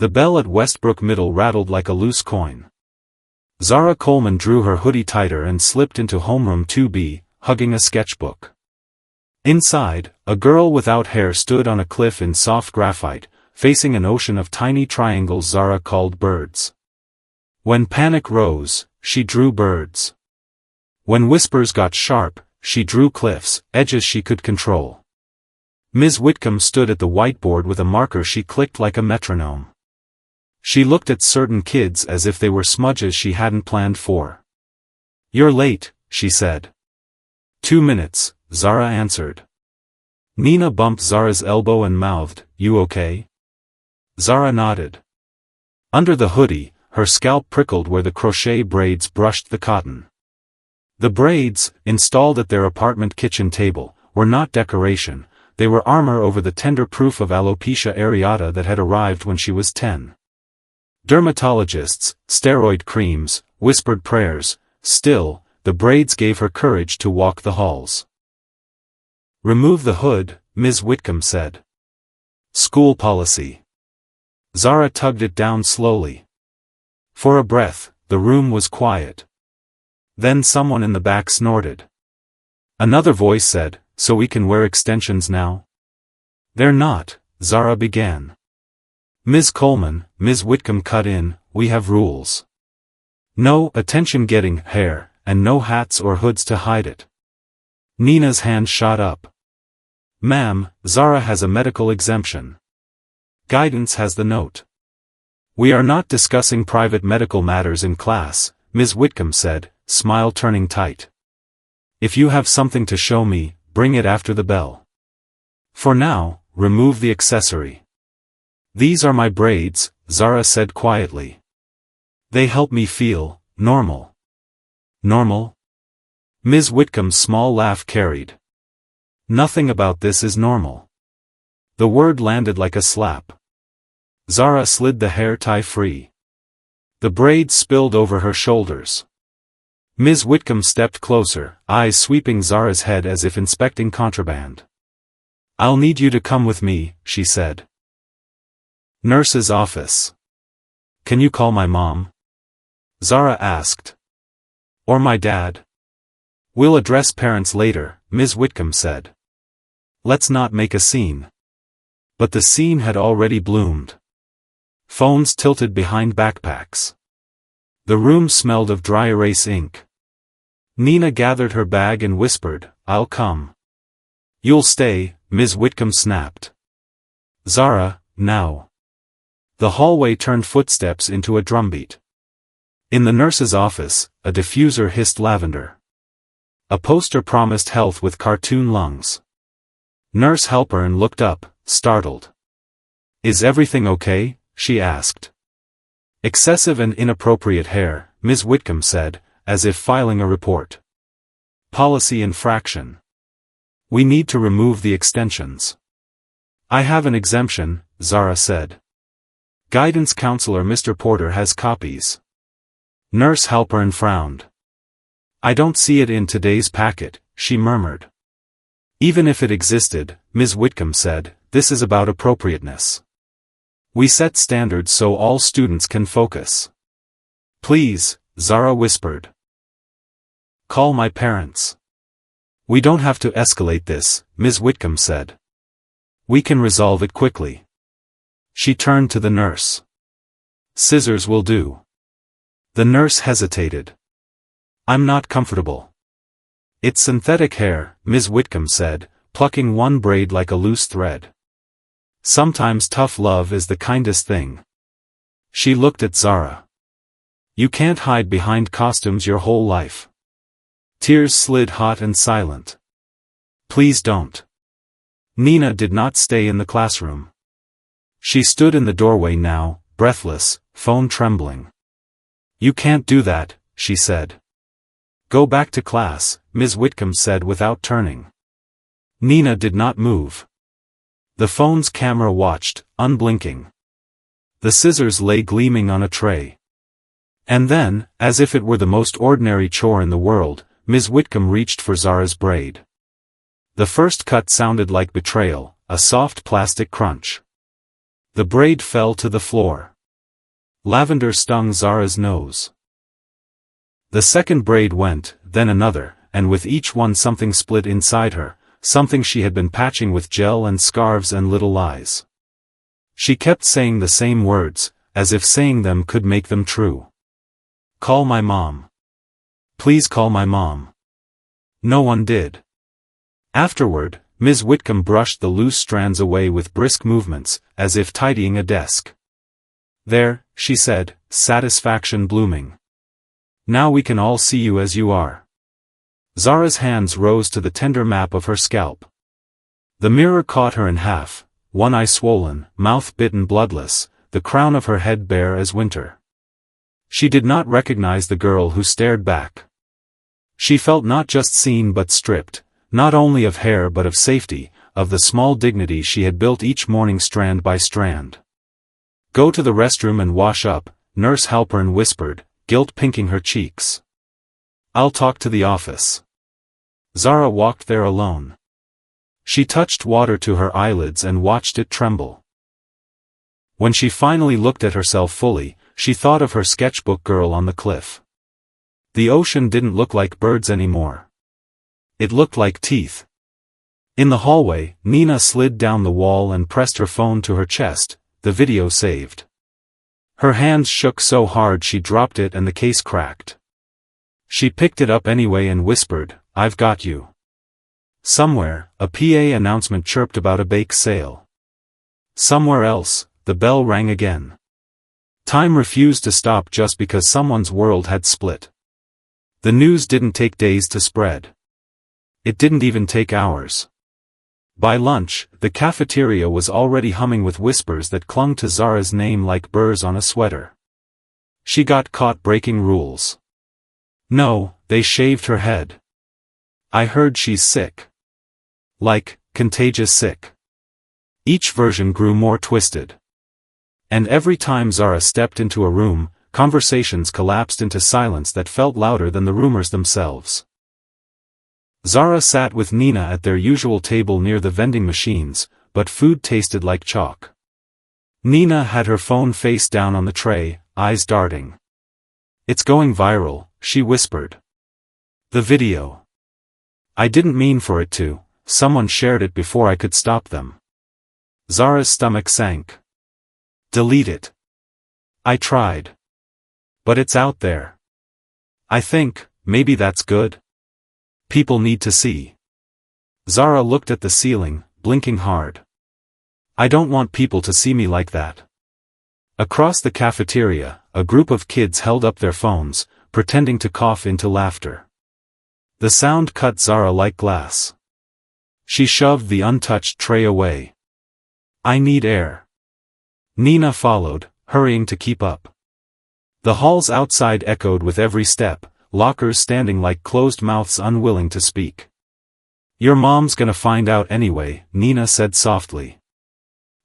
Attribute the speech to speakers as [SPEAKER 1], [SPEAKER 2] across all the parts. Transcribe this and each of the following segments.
[SPEAKER 1] The bell at Westbrook Middle rattled like a loose coin. Zara Coleman drew her hoodie tighter and slipped into homeroom 2B, hugging a sketchbook. Inside, a girl without hair stood on a cliff in soft graphite, facing an ocean of tiny triangles Zara called birds. When panic rose, she drew birds. When whispers got sharp, she drew cliffs, edges she could control. Ms. Whitcomb stood at the whiteboard with a marker she clicked like a metronome. She looked at certain kids as if they were smudges she hadn't planned for. "You're late," she said. "2 minutes," Zara answered. Nina bumped Zara's elbow and mouthed, "You okay?" Zara nodded. Under the hoodie, her scalp prickled where the crochet braids brushed the cotton. The braids, installed at their apartment kitchen table, were not decoration, they were armor over the tender proof of alopecia areata that had arrived when she was 10. Dermatologists, steroid creams, whispered prayers, still, the braids gave her courage to walk the halls. "Remove the hood," Ms. Whitcomb said. "School policy." Zara tugged it down slowly. For a breath, the room was quiet. Then someone in the back snorted. Another voice said, "So we can wear extensions now?" "They're not," Zara began. "Ms. Coleman," Ms. Whitcomb cut in, "we have rules. No attention-getting hair, and no hats or hoods to hide it." Nina's hand shot up. "Ma'am, Zara has a medical exemption. Guidance has the note." "We are not discussing private medical matters in class," Ms. Whitcomb said, smile turning tight. "If you have something to show me, bring it after the bell. For now, remove the accessory." "These are my braids," Zara said quietly. "They help me feel normal." "Normal?" Ms. Whitcomb's small laugh carried. "Nothing about this is normal." The word landed like a slap. Zara slid the hair tie free. The braids spilled over her shoulders. Ms. Whitcomb stepped closer, eyes sweeping Zara's head as if inspecting contraband. "I'll need you to come with me," she said. "Nurse's office. Can you call my mom?" Zara asked. "Or my dad?" "We'll address parents later," Ms. Whitcomb said. "Let's not make a scene." But the scene had already bloomed. Phones tilted behind backpacks. The room smelled of dry erase ink. Nina gathered her bag and whispered, "I'll come." "You'll stay," Ms. Whitcomb snapped. "Zara, now." The hallway turned footsteps into a drumbeat. In the nurse's office, a diffuser hissed lavender. A poster promised health with cartoon lungs. Nurse Halpern looked up, startled. "Is everything okay?" she asked. "Excessive and inappropriate hair," Ms. Whitcomb said, as if filing a report. "Policy infraction. We need to remove the extensions." "I have an exemption," Zara said. "Guidance counselor Mr. Porter has copies." Nurse Halpern frowned. "I don't see it in today's packet," she murmured. "Even if it existed," Ms. Whitcomb said, "this is about appropriateness. We set standards so all students can focus." "Please," Zara whispered. "Call my parents." "We don't have to escalate this," Ms. Whitcomb said. "We can resolve it quickly." She turned to the nurse. "Scissors will do." The nurse hesitated. "I'm not comfortable." "It's synthetic hair," Ms. Whitcomb said, plucking one braid like a loose thread. "Sometimes tough love is the kindest thing." She looked at Zara. "You can't hide behind costumes your whole life." Tears slid hot and silent. "Please don't." Nina did not stay in the classroom. She stood in the doorway now, breathless, phone trembling. "You can't do that," she said. "Go back to class," Ms. Whitcomb said without turning. Nina did not move. The phone's camera watched, unblinking. The scissors lay gleaming on a tray. And then, as if it were the most ordinary chore in the world, Ms. Whitcomb reached for Zara's braid. The first cut sounded like betrayal, a soft plastic crunch. The braid fell to the floor. Lavender stung Zara's nose. The second braid went, then another, and with each one something split inside her, something she had been patching with gel and scarves and little lies. She kept saying the same words, as if saying them could make them true. Call my mom. Please call my mom. No one did. Afterward, Ms. Whitcomb brushed the loose strands away with brisk movements, as if tidying a desk. There, she said, satisfaction blooming. Now we can all see you as you are. Zara's hands rose to the tender map of her scalp. The mirror caught her in half, one eye swollen, mouth bitten bloodless, the crown of her head bare as winter. She did not recognize the girl who stared back. She felt not just seen but stripped, not only of hair but of safety, of the small dignity she had built each morning strand by strand. Go to the restroom and wash up, Nurse Halpern whispered, guilt pinking her cheeks. I'll talk to the office. Zara walked there alone. She touched water to her eyelids and watched it tremble. When she finally looked at herself fully, she thought of her sketchbook girl on the cliff. The ocean didn't look like birds anymore. It looked like teeth. In the hallway, Nina slid down the wall and pressed her phone to her chest, the video saved. Her hands shook so hard she dropped it and the case cracked. She picked it up anyway and whispered, I've got you. Somewhere, a PA announcement chirped about a bake sale. Somewhere else, the bell rang again. Time refused to stop just because someone's world had split. The news didn't take days to spread. It didn't even take hours. By lunch, the cafeteria was already humming with whispers that clung to Zara's name like burrs on a sweater. She got caught breaking rules. No, they shaved her head. I heard she's sick. Like, contagious sick. Each version grew more twisted. And every time Zara stepped into a room, conversations collapsed into silence that felt louder than the rumors themselves. Zara sat with Nina at their usual table near the vending machines, but food tasted like chalk. Nina had her phone face down on the tray, eyes darting. It's going viral, she whispered. The video. I didn't mean for it to, someone shared it before I could stop them. Zara's stomach sank. Delete it. I tried. But it's out there. I think, maybe that's good. People need to see. Zara looked at the ceiling, blinking hard. I don't want people to see me like that. Across the cafeteria, a group of kids held up their phones, pretending to cough into laughter. The sound cut Zara like glass. She shoved the untouched tray away. I need air. Nina followed, hurrying to keep up. The halls outside echoed with every step, lockers standing like closed mouths unwilling to speak. Your mom's gonna find out anyway, Nina said softly.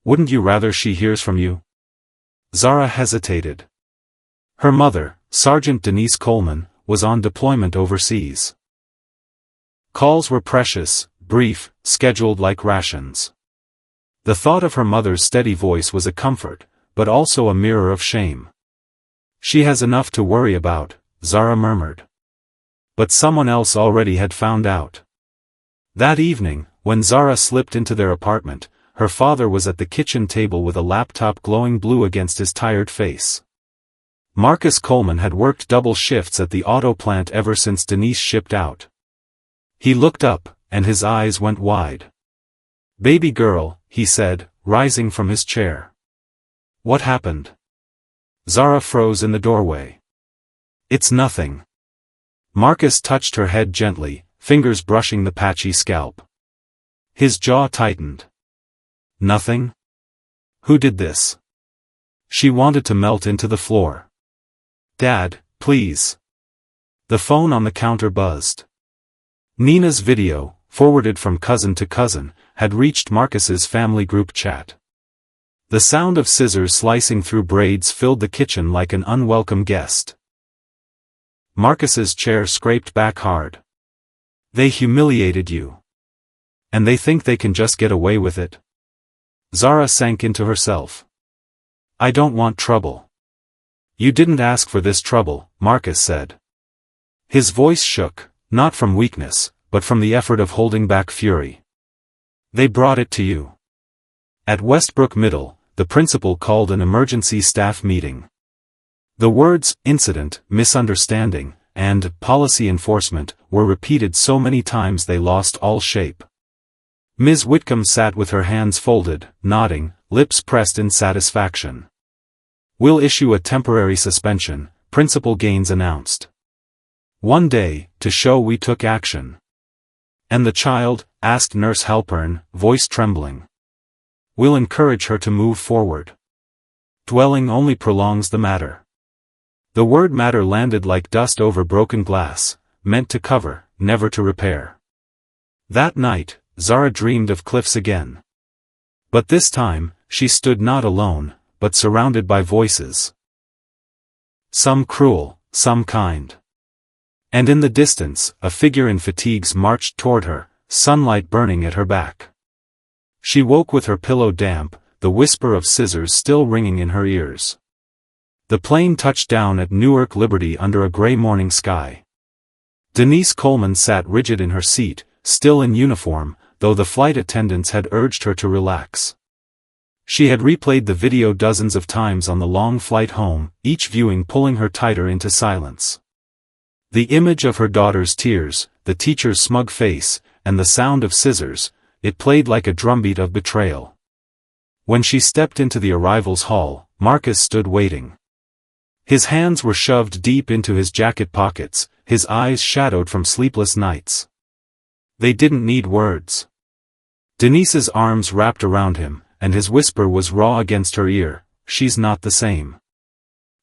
[SPEAKER 1] Wouldn't you rather she hears from you? Zara hesitated. Her mother, Sergeant Denise Coleman, was on deployment overseas. Calls were precious, brief, scheduled like rations. The thought of her mother's steady voice was a comfort, but also a mirror of shame. She has enough to worry about, Zara murmured. But someone else already had found out. That evening, when Zara slipped into their apartment, her father was at the kitchen table with a laptop glowing blue against his tired face. Marcus Coleman had worked double shifts at the auto plant ever since Denise shipped out. He looked up, and his eyes went wide. Baby girl, he said, rising from his chair. What happened? Zara froze in the doorway. It's nothing. Marcus touched her head gently, fingers brushing the patchy scalp. His jaw tightened. Nothing? Who did this? She wanted to melt into the floor. Dad, please. The phone on the counter buzzed. Nina's video, forwarded from cousin to cousin, had reached Marcus's family group chat. The sound of scissors slicing through braids filled the kitchen like an unwelcome guest. Marcus's chair scraped back hard. They humiliated you. And they think they can just get away with it. Zara sank into herself. I don't want trouble. You didn't ask for this trouble, Marcus said. His voice shook, not from weakness, but from the effort of holding back fury. They brought it to you. At Westbrook Middle, the principal called an emergency staff meeting. The words, incident, misunderstanding, and policy enforcement, were repeated so many times they lost all shape. Ms. Whitcomb sat with her hands folded, nodding, lips pressed in satisfaction. We'll issue a temporary suspension, Principal Gaines announced. One day, to show we took action. And the child? Asked Nurse Halpern, voice trembling. We'll encourage her to move forward. Dwelling only prolongs the matter. The word matter landed like dust over broken glass, meant to cover, never to repair. That night, Zara dreamed of cliffs again. But this time, she stood not alone, but surrounded by voices. Some cruel, some kind. And in the distance, a figure in fatigues marched toward her, sunlight burning at her back. She woke with her pillow damp, the whisper of scissors still ringing in her ears. The plane touched down at Newark Liberty under a gray morning sky. Denise Coleman sat rigid in her seat, still in uniform, though the flight attendants had urged her to relax. She had replayed the video dozens of times on the long flight home, each viewing pulling her tighter into silence. The image of her daughter's tears, the teacher's smug face, and the sound of scissors, it played like a drumbeat of betrayal. When she stepped into the arrivals hall, Marcus stood waiting. His hands were shoved deep into his jacket pockets, his eyes shadowed from sleepless nights. They didn't need words. Denise's arms wrapped around him, and his whisper was raw against her ear, "She's not the same."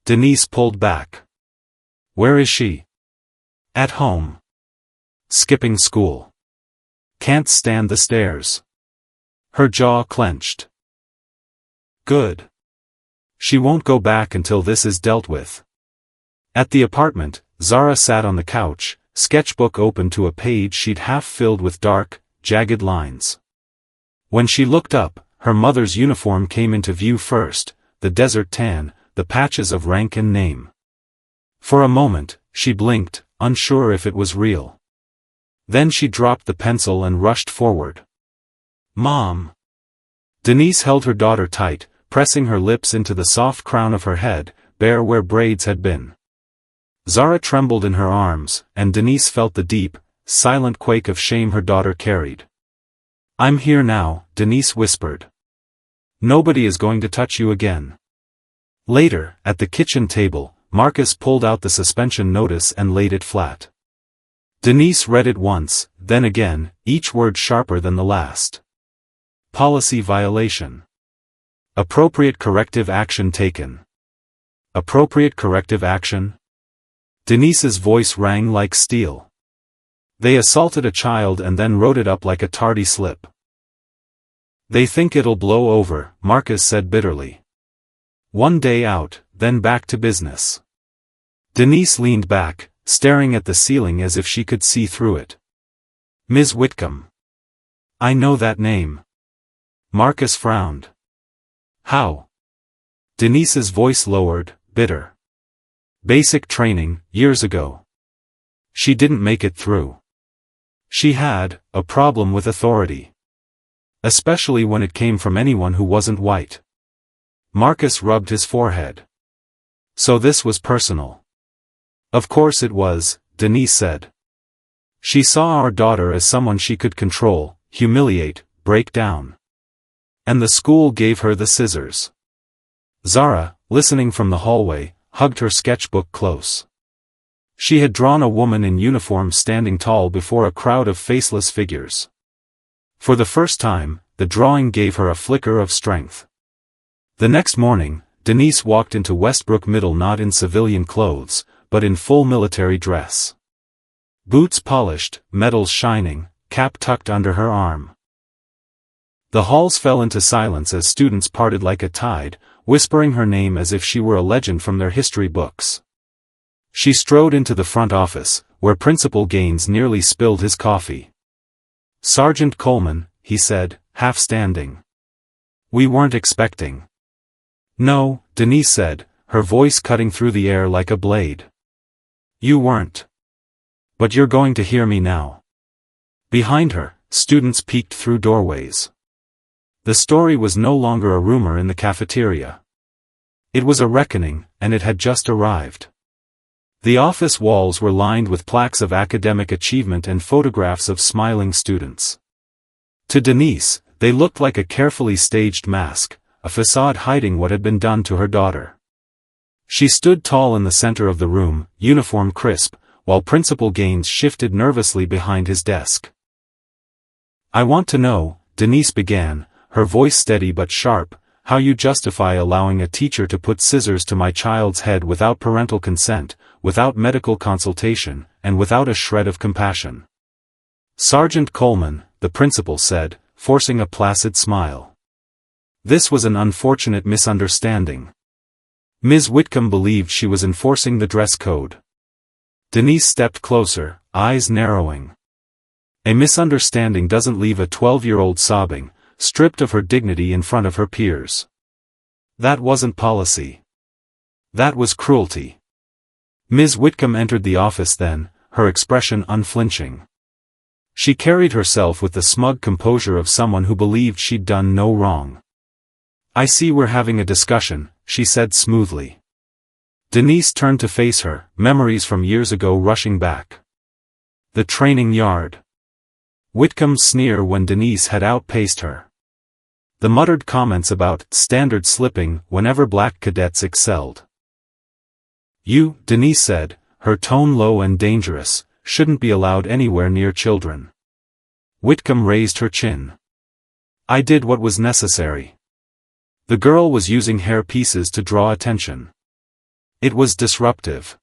[SPEAKER 1] Denise pulled back. "Where is she?" "At home. Skipping school. Can't stand the stairs." Her jaw clenched. "Good. She won't go back until this is dealt with." At the apartment, Zara sat on the couch, sketchbook open to a page she'd half filled with dark, jagged lines. When she looked up, her mother's uniform came into view first, the desert tan, the patches of rank and name. For a moment, she blinked, unsure if it was real. Then she dropped the pencil and rushed forward. "Mom!" Denise held her daughter tight, pressing her lips into the soft crown of her head, bare where braids had been. Zara trembled in her arms, and Denise felt the deep, silent quake of shame her daughter carried. "I'm here now," Denise whispered. "Nobody is going to touch you again." Later, at the kitchen table, Marcus pulled out the suspension notice and laid it flat. Denise read it once, then again, each word sharper than the last. Policy violation. Appropriate corrective action taken. Appropriate corrective action? Denise's voice rang like steel. They assaulted a child and then wrote it up like a tardy slip. They think it'll blow over, Marcus said bitterly. One day out, then back to business. Denise leaned back, staring at the ceiling as if she could see through it. Ms. Whitcomb. I know that name. Marcus frowned. How? Denise's voice lowered, bitter. Basic training, years ago. She didn't make it through. She had a problem with authority. Especially when it came from anyone who wasn't white. Marcus rubbed his forehead. So this was personal. Of course it was, Denise said. She saw our daughter as someone she could control, humiliate, break down. And the school gave her the scissors. Zara, listening from the hallway, hugged her sketchbook close. She had drawn a woman in uniform standing tall before a crowd of faceless figures. For the first time, the drawing gave her a flicker of strength. The next morning, Denise walked into Westbrook Middle not in civilian clothes, but in full military dress. Boots polished, medals shining, cap tucked under her arm. The halls fell into silence as students parted like a tide, whispering her name as if she were a legend from their history books. She strode into the front office, where Principal Gaines nearly spilled his coffee. Sergeant Coleman, he said, half standing. We weren't expecting. No, Denise said, her voice cutting through the air like a blade. You weren't. But you're going to hear me now. Behind her, students peeked through doorways. The story was no longer a rumor in the cafeteria. It was a reckoning, and it had just arrived. The office walls were lined with plaques of academic achievement and photographs of smiling students. To Denise, they looked like a carefully staged mask, a facade hiding what had been done to her daughter. She stood tall in the center of the room, uniform crisp, while Principal Gaines shifted nervously behind his desk. I want to know, Denise began, her voice steady but sharp, how you justify allowing a teacher to put scissors to my child's head without parental consent, without medical consultation, and without a shred of compassion. Sergeant Coleman, the principal said, forcing a placid smile. This was an unfortunate misunderstanding. Ms. Whitcomb believed she was enforcing the dress code. Denise stepped closer, eyes narrowing. A misunderstanding doesn't leave a 12-year-old sobbing, stripped of her dignity in front of her peers. That wasn't policy. That was cruelty. Ms. Whitcomb entered the office then, her expression unflinching. She carried herself with the smug composure of someone who believed she'd done no wrong. I see we're having a discussion, she said smoothly. Denise turned to face her, memories from years ago rushing back. The training yard. Whitcomb's sneer when Denise had outpaced her. The muttered comments about standard slipping whenever black cadets excelled. You, Denise said, her tone low and dangerous, shouldn't be allowed anywhere near children. Whitcomb raised her chin. I did what was necessary. The girl was using hair pieces to draw attention. It was disruptive.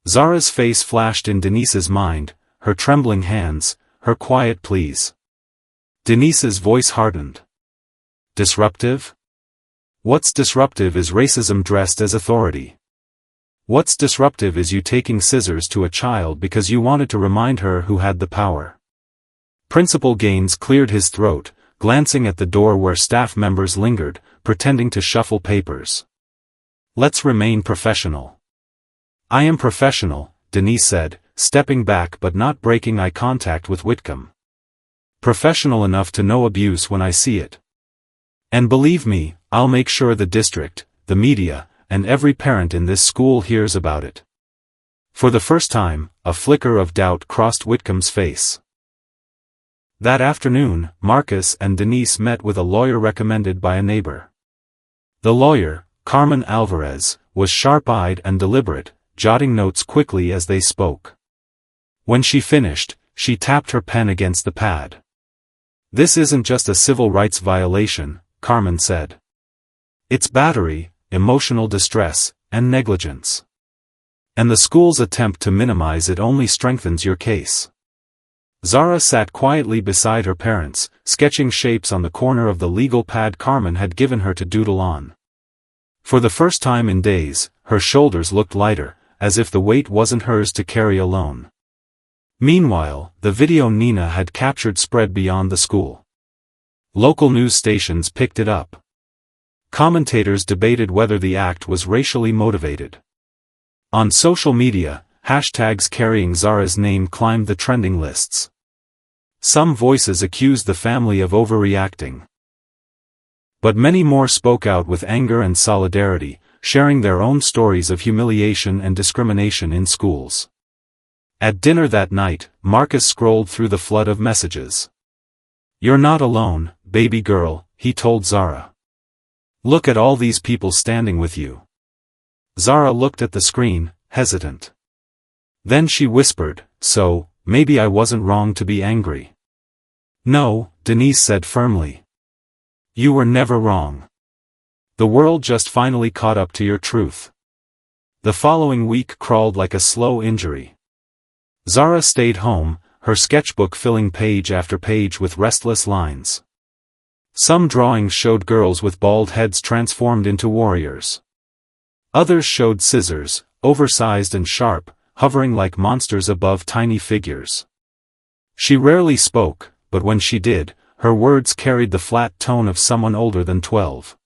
[SPEAKER 1] Zara's face flashed in Denise's mind, her trembling hands, her quiet pleas. Denise's voice hardened. Disruptive? What's disruptive is racism dressed as authority. What's disruptive is you taking scissors to a child because you wanted to remind her who had the power. Principal Gaines cleared his throat, glancing at the door where staff members lingered, pretending to shuffle papers. Let's remain professional. I am professional, Denise said, stepping back but not breaking eye contact with Whitcomb. Professional enough to know abuse when I see it. And believe me, I'll make sure the district, the media, and every parent in this school hears about it. For the first time, a flicker of doubt crossed Whitcomb's face. That afternoon, Marcus and Denise met with a lawyer recommended by a neighbor. The lawyer, Carmen Alvarez, was sharp-eyed and deliberate, jotting notes quickly as they spoke. When she finished, she tapped her pen against the pad. This isn't just a civil rights violation, Carmen said. It's battery, emotional distress, and negligence. And the school's attempt to minimize it only strengthens your case. Zara sat quietly beside her parents, sketching shapes on the corner of the legal pad Carmen had given her to doodle on. For the first time in days, her shoulders looked lighter, as if the weight wasn't hers to carry alone. Meanwhile, the video Nina had captured spread beyond the school. Local news stations picked it up. Commentators debated whether the act was racially motivated. On social media, hashtags carrying Zara's name climbed the trending lists. Some voices accused the family of overreacting. But many more spoke out with anger and solidarity, sharing their own stories of humiliation and discrimination in schools. At dinner that night, Marcus scrolled through the flood of messages. You're not alone, baby girl, he told Zara. Look at all these people standing with you. Zara looked at the screen, hesitant. Then she whispered, so, maybe I wasn't wrong to be angry. No, Denise said firmly. You were never wrong. The world just finally caught up to your truth. The following week crawled like a slow injury. Zara stayed home, her sketchbook filling page after page with restless lines. Some drawings showed girls with bald heads transformed into warriors. Others showed scissors, oversized and sharp, hovering like monsters above tiny figures. She rarely spoke, but when she did, her words carried the flat tone of someone older than 12.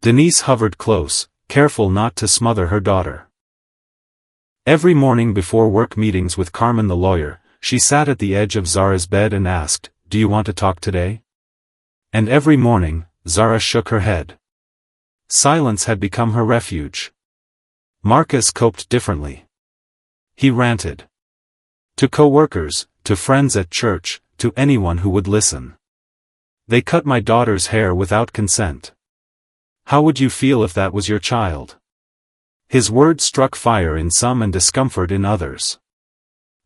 [SPEAKER 1] Denise hovered close, careful not to smother her daughter. Every morning before work meetings with Carmen the lawyer, she sat at the edge of Zara's bed and asked, "Do you want to talk today?" And every morning, Zara shook her head. Silence had become her refuge. Marcus coped differently. He ranted. To co-workers, to friends at church, to anyone who would listen. "They cut my daughter's hair without consent. How would you feel if that was your child?" His words struck fire in some and discomfort in others.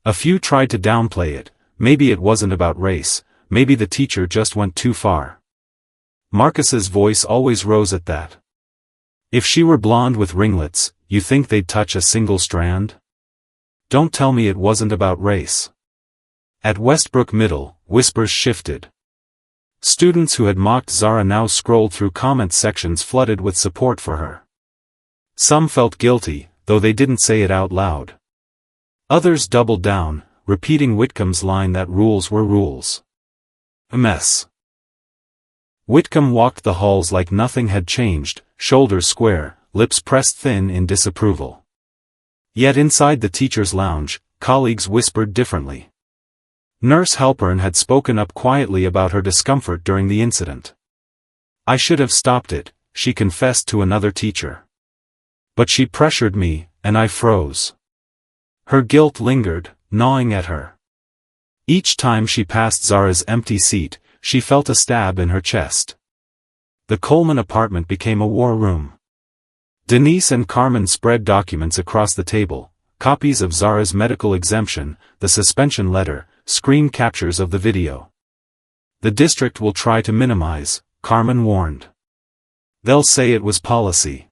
[SPEAKER 1] A few tried to downplay it. Maybe it wasn't about race, maybe the teacher just went too far. Marcus's voice always rose at that. "If she were blonde with ringlets, you think they'd touch a single strand? Don't tell me it wasn't about race." At Westbrook Middle, whispers shifted. Students who had mocked Zara now scrolled through comment sections flooded with support for her. Some felt guilty, though they didn't say it out loud. Others doubled down, repeating Whitcomb's line that rules were rules. A mess. Whitcomb walked the halls like nothing had changed, shoulders square, lips pressed thin in disapproval. Yet inside the teacher's lounge, colleagues whispered differently. Nurse Halpern had spoken up quietly about her discomfort during the incident. "I should have stopped it," she confessed to another teacher. "But she pressured me, and I froze." Her guilt lingered, gnawing at her. Each time she passed Zara's empty seat, she felt a stab in her chest. The Coleman apartment became a war room. Denise and Carmen spread documents across the table, copies of Zara's medical exemption, the suspension letter, screen captures of the video. "The district will try to minimize," Carmen warned. "They'll say it was policy.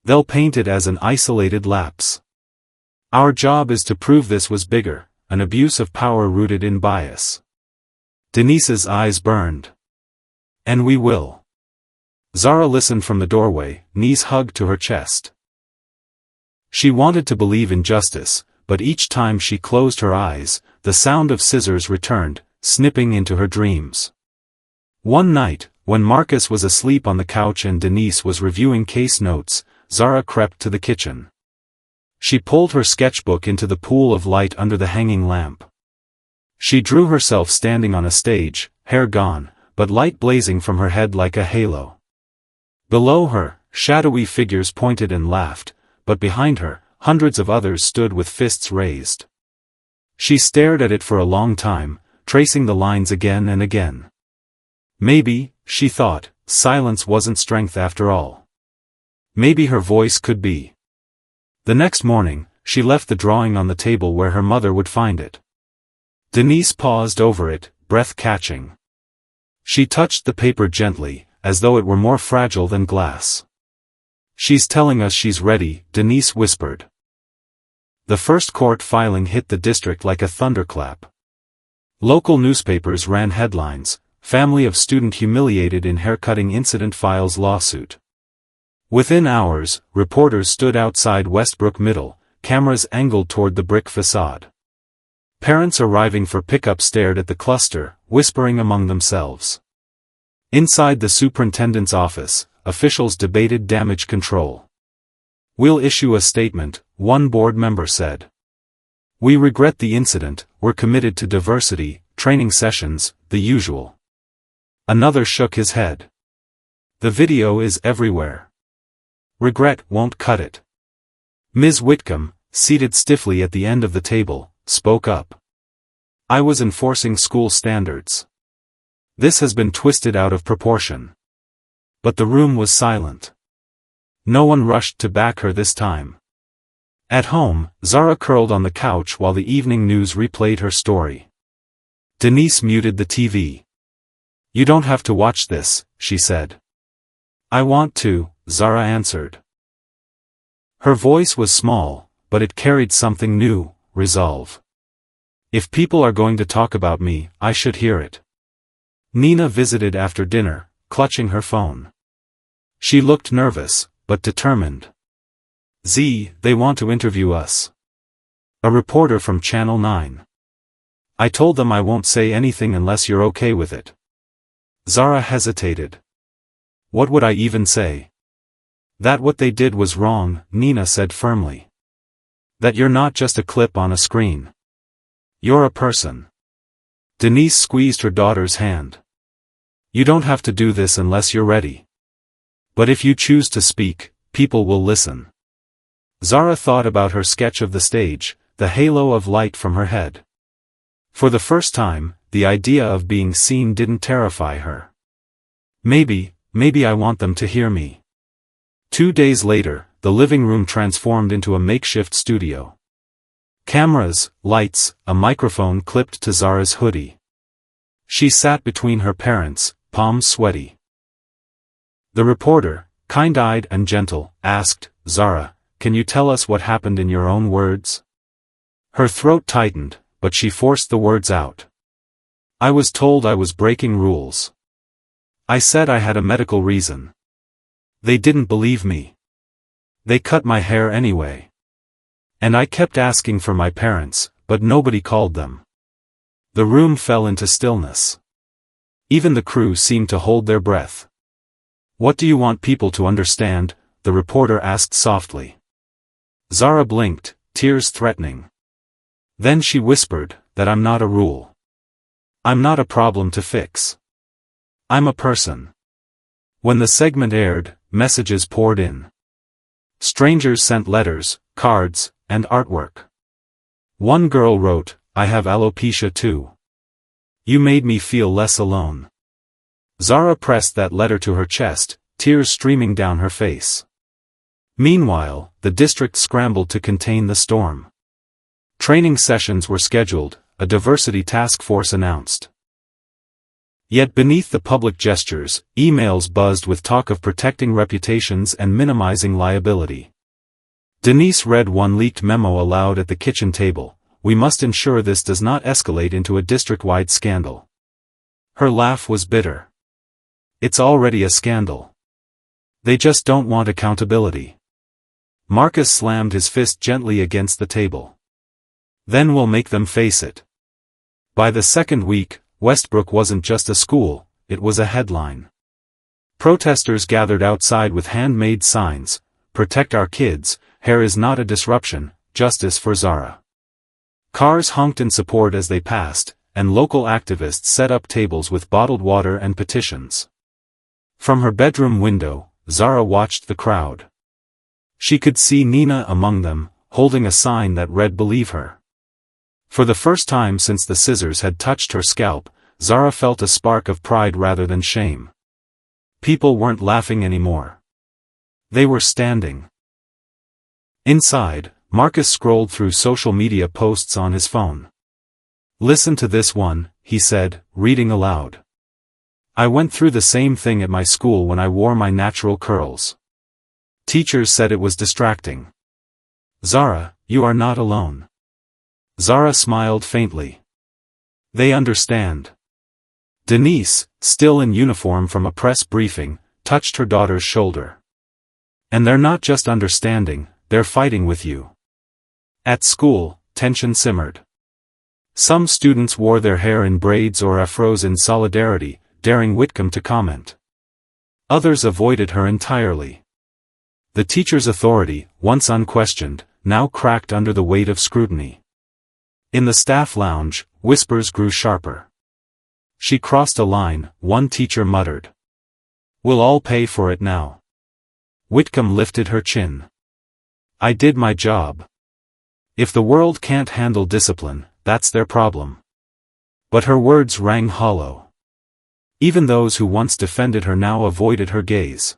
[SPEAKER 1] They'll paint it as an isolated lapse. Our job is to prove this was bigger, an abuse of power rooted in bias." Denise's eyes burned. "And we will." Zara listened from the doorway, knees hugged to her chest. She wanted to believe in justice, but each time she closed her eyes, the sound of scissors returned, snipping into her dreams. One night, when Marcus was asleep on the couch and Denise was reviewing case notes, Zara crept to the kitchen. She pulled her sketchbook into the pool of light under the hanging lamp. She drew herself standing on a stage, hair gone, but light blazing from her head like a halo. Below her, shadowy figures pointed and laughed, but behind her, hundreds of others stood with fists raised. She stared at it for a long time, tracing the lines again and again. Maybe, she thought, silence wasn't strength after all. Maybe her voice could be. The next morning, she left the drawing on the table where her mother would find it. Denise paused over it, breath-catching. She touched the paper gently, as though it were more fragile than glass. "She's telling us she's ready," Denise whispered. The first court filing hit the district like a thunderclap. Local newspapers ran headlines, "Family of student humiliated in haircutting incident files lawsuit." Within hours, reporters stood outside Westbrook Middle, cameras angled toward the brick facade. Parents arriving for pickup stared at the cluster, whispering among themselves. Inside the superintendent's office, officials debated damage control. "We'll issue a statement," one board member said. "We regret the incident, we're committed to diversity, training sessions, the usual." Another shook his head. "The video is everywhere. Regret won't cut it." Ms. Whitcomb, seated stiffly at the end of the table, spoke up. "I was enforcing school standards. This has been twisted out of proportion." But the room was silent. No one rushed to back her this time. At home, Zara curled on the couch while the evening news replayed her story. Denise muted the TV. "You don't have to watch this," she said. "I want to," Zara answered. Her voice was small, but it carried something new, resolve. "If people are going to talk about me, I should hear it." Nina visited after dinner, clutching her phone. She looked nervous, but determined. They want to interview us." A reporter from Channel 9. "I told them I won't say anything unless you're okay with it." Zara hesitated. "What would I even say?" That what they did was wrong, Nina said firmly. That you're not just a clip on a screen. You're a person. Denise squeezed her daughter's hand. You don't have to do this unless you're ready. But if you choose to speak, people will listen. Zara thought about her sketch of the stage, the halo of light from her head. For the first time, the idea of being seen didn't terrify her. Maybe I want them to hear me. 2 days later, the living room transformed into a makeshift studio. Cameras, lights, a microphone clipped to Zara's hoodie. She sat between her parents, palms sweaty. The reporter, kind-eyed and gentle, asked, Zara, can you tell us what happened in your own words? Her throat tightened, but she forced the words out. I was told I was breaking rules. I said I had a medical reason. They didn't believe me. They cut my hair anyway. And I kept asking for my parents, but nobody called them. The room fell into stillness. Even the crew seemed to hold their breath. What do you want people to understand? The reporter asked softly. Zara blinked, tears threatening. Then she whispered, that I'm not a rule. I'm not a problem to fix. I'm a person. When the segment aired, messages poured in. Strangers sent letters, cards, and artwork. One girl wrote, I have alopecia too. You made me feel less alone. Zara pressed that letter to her chest, tears streaming down her face. Meanwhile, the district scrambled to contain the storm. Training sessions were scheduled, a diversity task force announced. Yet beneath the public gestures, emails buzzed with talk of protecting reputations and minimizing liability. Denise read one leaked memo aloud at the kitchen table, we must ensure this does not escalate into a district-wide scandal. Her laugh was bitter. It's already a scandal. They just don't want accountability. Marcus slammed his fist gently against the table. Then we'll make them face it. By the second week, Westbrook wasn't just a school, it was a headline. Protesters gathered outside with handmade signs, protect our kids, hair is not a disruption, justice for Zara. Cars honked in support as they passed, and local activists set up tables with bottled water and petitions. From her bedroom window, Zara watched the crowd. She could see Nina among them, holding a sign that read Believe her. For the first time since the scissors had touched her scalp, Zara felt a spark of pride rather than shame. People weren't laughing anymore. They were standing. Inside, Marcus scrolled through social media posts on his phone. Listen to this one, he said, reading aloud. I went through the same thing at my school when I wore my natural curls. Teachers said it was distracting. Zara, you are not alone. Zara smiled faintly. They understand. Denise, still in uniform from a press briefing, touched her daughter's shoulder. And they're not just understanding, they're fighting with you. At school, tension simmered. Some students wore their hair in braids or afros in solidarity, daring Whitcomb to comment. Others avoided her entirely. The teacher's authority, once unquestioned, now cracked under the weight of scrutiny. In the staff lounge, whispers grew sharper. She crossed a line, one teacher muttered. We'll all pay for it now. Whitcomb lifted her chin. I did my job. If the world can't handle discipline, that's their problem. But her words rang hollow. Even those who once defended her now avoided her gaze.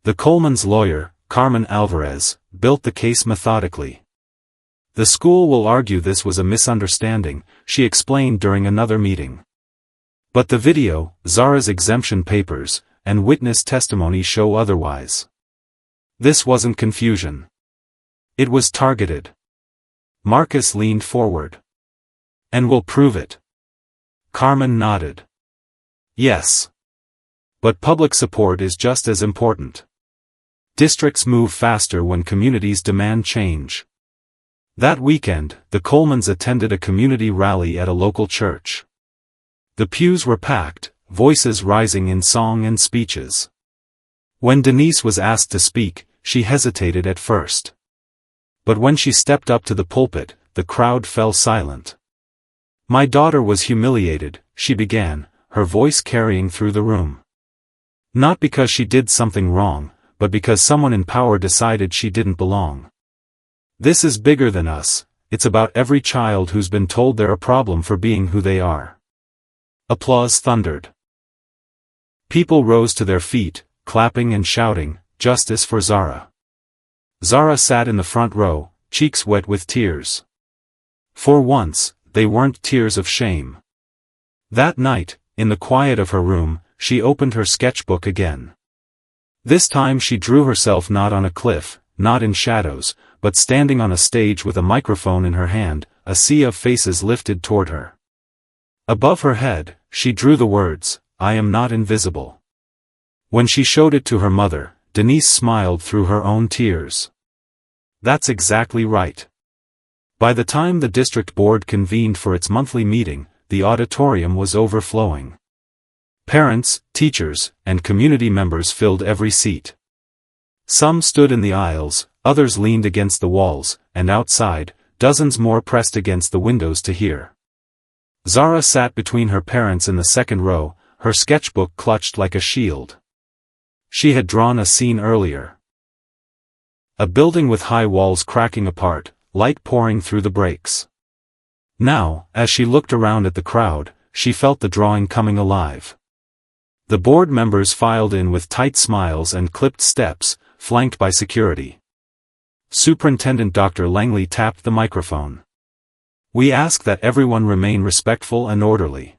[SPEAKER 1] The Coleman's lawyer, Carmen Alvarez, built the case methodically. The school will argue this was a misunderstanding, she explained during another meeting. But the video, Zara's exemption papers, and witness testimony show otherwise. This wasn't confusion. It was targeted. Marcus leaned forward. And we'll prove it. Carmen nodded. Yes. But public support is just as important. Districts move faster when communities demand change. That weekend, the Colemans attended a community rally at a local church. The pews were packed, voices rising in song and speeches. When Denise was asked to speak, she hesitated at first. But when she stepped up to the pulpit, the crowd fell silent. "My daughter was humiliated," she began, her voice carrying through the room. "Not because she did something wrong, but because someone in power decided she didn't belong. This is bigger than us, it's about every child who's been told they're a problem for being who they are." Applause thundered. People rose to their feet, clapping and shouting, "Justice for Zara." Zara sat in the front row, cheeks wet with tears. For once, they weren't tears of shame. That night, in the quiet of her room, she opened her sketchbook again. This time she drew herself not on a cliff, not in shadows, but standing on a stage with a microphone in her hand, a sea of faces lifted toward her. Above her head, she drew the words, "I am not invisible." When she showed it to her mother, Denise smiled through her own tears. "That's exactly right." By the time the district board convened for its monthly meeting, the auditorium was overflowing. Parents, teachers, and community members filled every seat. Some stood in the aisles, others leaned against the walls, and outside, dozens more pressed against the windows to hear. Zara sat between her parents in the second row, her sketchbook clutched like a shield. She had drawn a scene earlier. A building with high walls cracking apart, light pouring through the breaks. Now, as she looked around at the crowd, she felt the drawing coming alive. The board members filed in with tight smiles and clipped steps, flanked by security. Superintendent Dr. Langley tapped the microphone. "We ask that everyone remain respectful and orderly."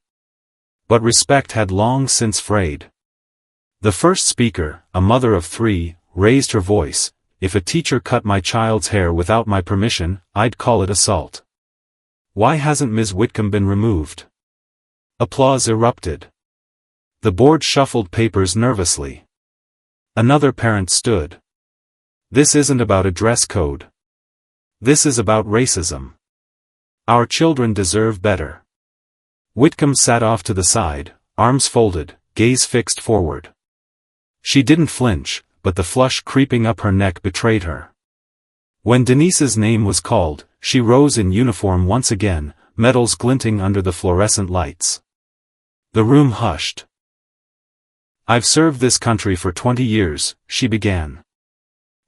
[SPEAKER 1] But respect had long since frayed. The first speaker, a mother of 3, raised her voice, "If a teacher cut my child's hair without my permission, I'd call it assault. Why hasn't Ms. Whitcomb been removed?" Applause erupted. The board shuffled papers nervously. Another parent stood. "This isn't about a dress code. This is about racism. Our children deserve better." Whitcomb sat off to the side, arms folded, gaze fixed forward. She didn't flinch, but the flush creeping up her neck betrayed her. When Denise's name was called, she rose in uniform once again, medals glinting under the fluorescent lights. The room hushed. "I've served this country for 20 years, she began.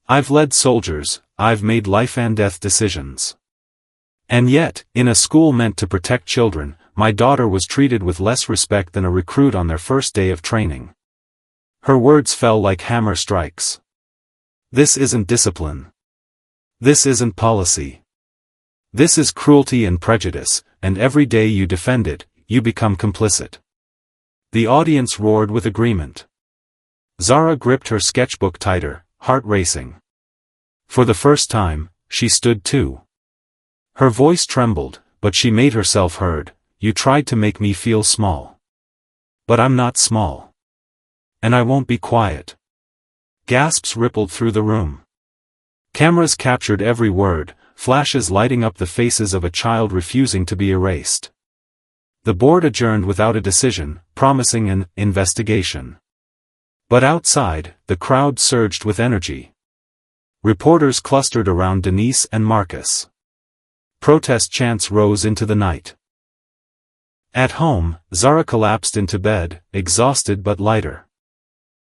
[SPEAKER 1] "I've led soldiers, I've made life and death decisions. And yet, in a school meant to protect children, my daughter was treated with less respect than a recruit on their first day of training." Her words fell like hammer strikes. "This isn't discipline. This isn't policy. This is cruelty and prejudice, and every day you defend it, you become complicit." The audience roared with agreement. Zara gripped her sketchbook tighter, heart racing. For the first time, she stood too. Her voice trembled, but she made herself heard. "You tried to make me feel small. But I'm not small. And I won't be quiet." Gasps rippled through the room. Cameras captured every word, flashes lighting up the faces of a child refusing to be erased. The board adjourned without a decision, promising an investigation. But outside, the crowd surged with energy. Reporters clustered around Denise and Marcus. Protest chants rose into the night. At home, Zara collapsed into bed, exhausted but lighter.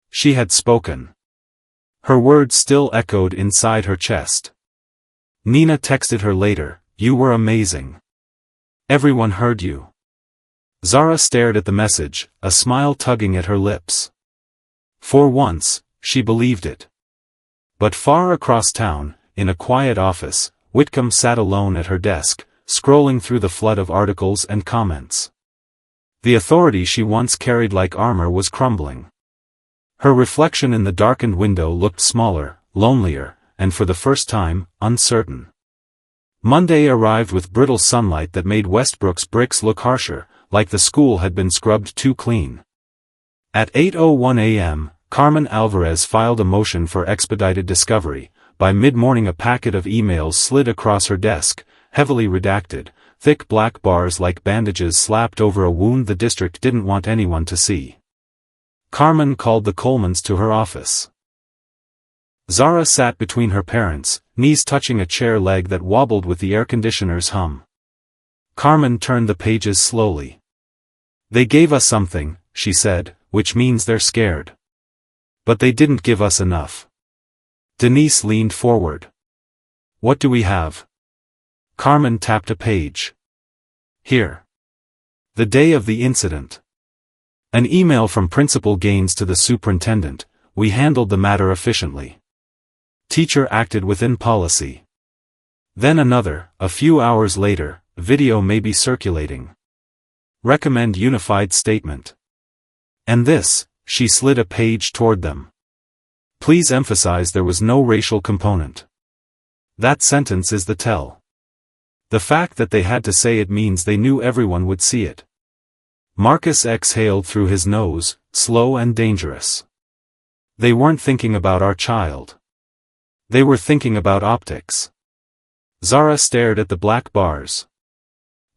[SPEAKER 1] She had spoken. Her words still echoed inside her chest. Nina texted her later, "You were amazing. Everyone heard you." Zara stared at the message, a smile tugging at her lips. For once, she believed it. But far across town, in a quiet office, Whitcomb sat alone at her desk, scrolling through the flood of articles and comments. The authority she once carried like armor was crumbling. Her reflection in the darkened window looked smaller, lonelier, and for the first time, uncertain. Monday arrived with brittle sunlight that made Westbrook's bricks look harsher, like the school had been scrubbed too clean. At 8:01 a.m., Carmen Alvarez filed a motion for expedited discovery. By mid-morning a packet of emails slid across her desk, heavily redacted, thick black bars like bandages slapped over a wound the district didn't want anyone to see. Carmen called the Colemans to her office. Zara sat between her parents, knees touching a chair leg that wobbled with the air conditioner's hum. Carmen turned the pages slowly. They gave us something, she said, which means they're scared. But they didn't give us enough. Denise leaned forward. What do we have? Carmen tapped a page. Here. The day of the incident. An email from Principal Gaines to the superintendent. We handled the matter efficiently. Teacher acted within policy. Then another, a few hours later, video may be circulating. Recommend unified statement. And this, she slid a page toward them. Please emphasize there was no racial component. That sentence is the tell. The fact that they had to say it means they knew everyone would see it. Marcus exhaled through his nose, slow and dangerous. They weren't thinking about our child. They were thinking about optics. Zara stared at the black bars.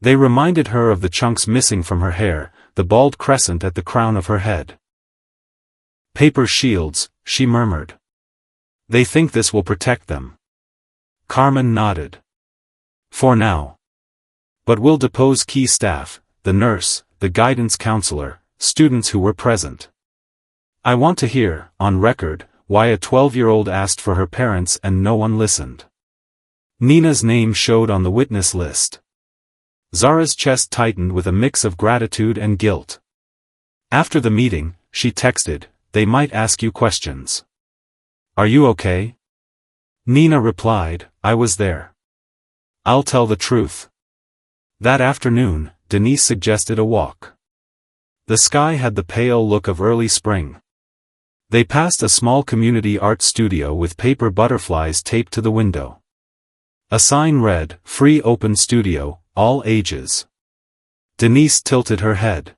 [SPEAKER 1] They reminded her of the chunks missing from her hair, the bald crescent at the crown of her head. Paper shields, she murmured. They think this will protect them. Carmen nodded. For now. But we'll depose key staff, the nurse, the guidance counselor, students who were present. I want to hear, on record, why a 12-year-old asked for her parents and no one listened. Nina's name showed on the witness list. Zara's chest tightened with a mix of gratitude and guilt. After the meeting, she texted, they might ask you questions. Are you okay? Nina replied, I was there. I'll tell the truth. That afternoon, Denise suggested a walk. The sky had the pale look of early spring. They passed a small community art studio with paper butterflies taped to the window. A sign read, Free Open Studio, all ages. Denise tilted her head.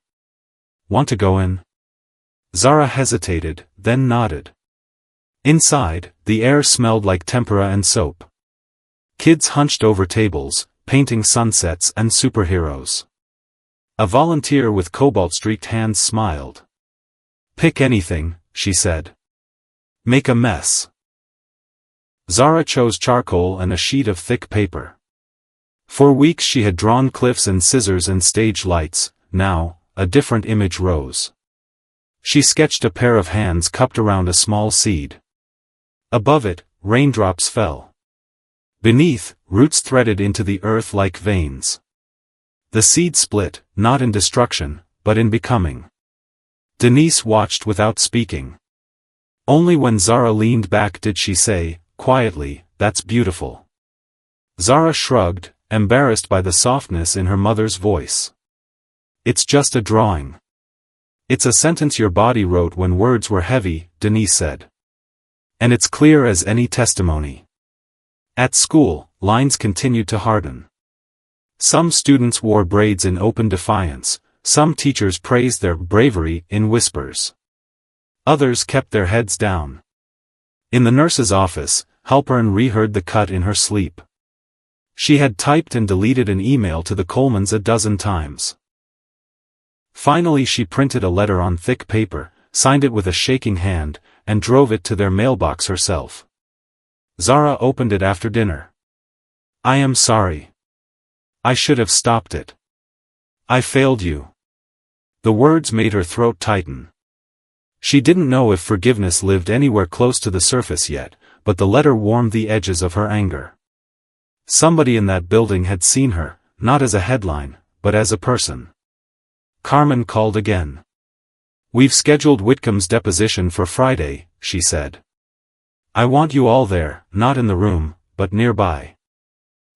[SPEAKER 1] Want to go in? Zara hesitated, then nodded. Inside, the air smelled like tempera and soap. Kids hunched over tables, painting sunsets and superheroes. A volunteer with cobalt-streaked hands smiled. Pick anything, she said. Make a mess. Zara chose charcoal and a sheet of thick paper. For weeks she had drawn cliffs and scissors and stage lights, now, a different image rose. She sketched a pair of hands cupped around a small seed. Above it, raindrops fell. Beneath, roots threaded into the earth like veins. The seed split, not in destruction, but in becoming. Denise watched without speaking. Only when Zara leaned back did she say, quietly, that's beautiful. Zara shrugged, embarrassed by the softness in her mother's voice. It's just a drawing. It's a sentence your body wrote when words were heavy, Denise said. And it's clear as any testimony. At school, lines continued to harden. Some students wore braids in open defiance, some teachers praised their bravery in whispers. Others kept their heads down. In the nurse's office, Halpern reheard the cut in her sleep. She had typed and deleted an email to the Colemans a dozen times. Finally she printed a letter on thick paper, signed it with a shaking hand, and drove it to their mailbox herself. Zara opened it after dinner. I am sorry. I should have stopped it. I failed you. The words made her throat tighten. She didn't know if forgiveness lived anywhere close to the surface yet, but the letter warmed the edges of her anger. Somebody in that building had seen her, not as a headline, but as a person. Carmen called again. We've scheduled Whitcomb's deposition for Friday, she said. I want you all there, not in the room, but nearby.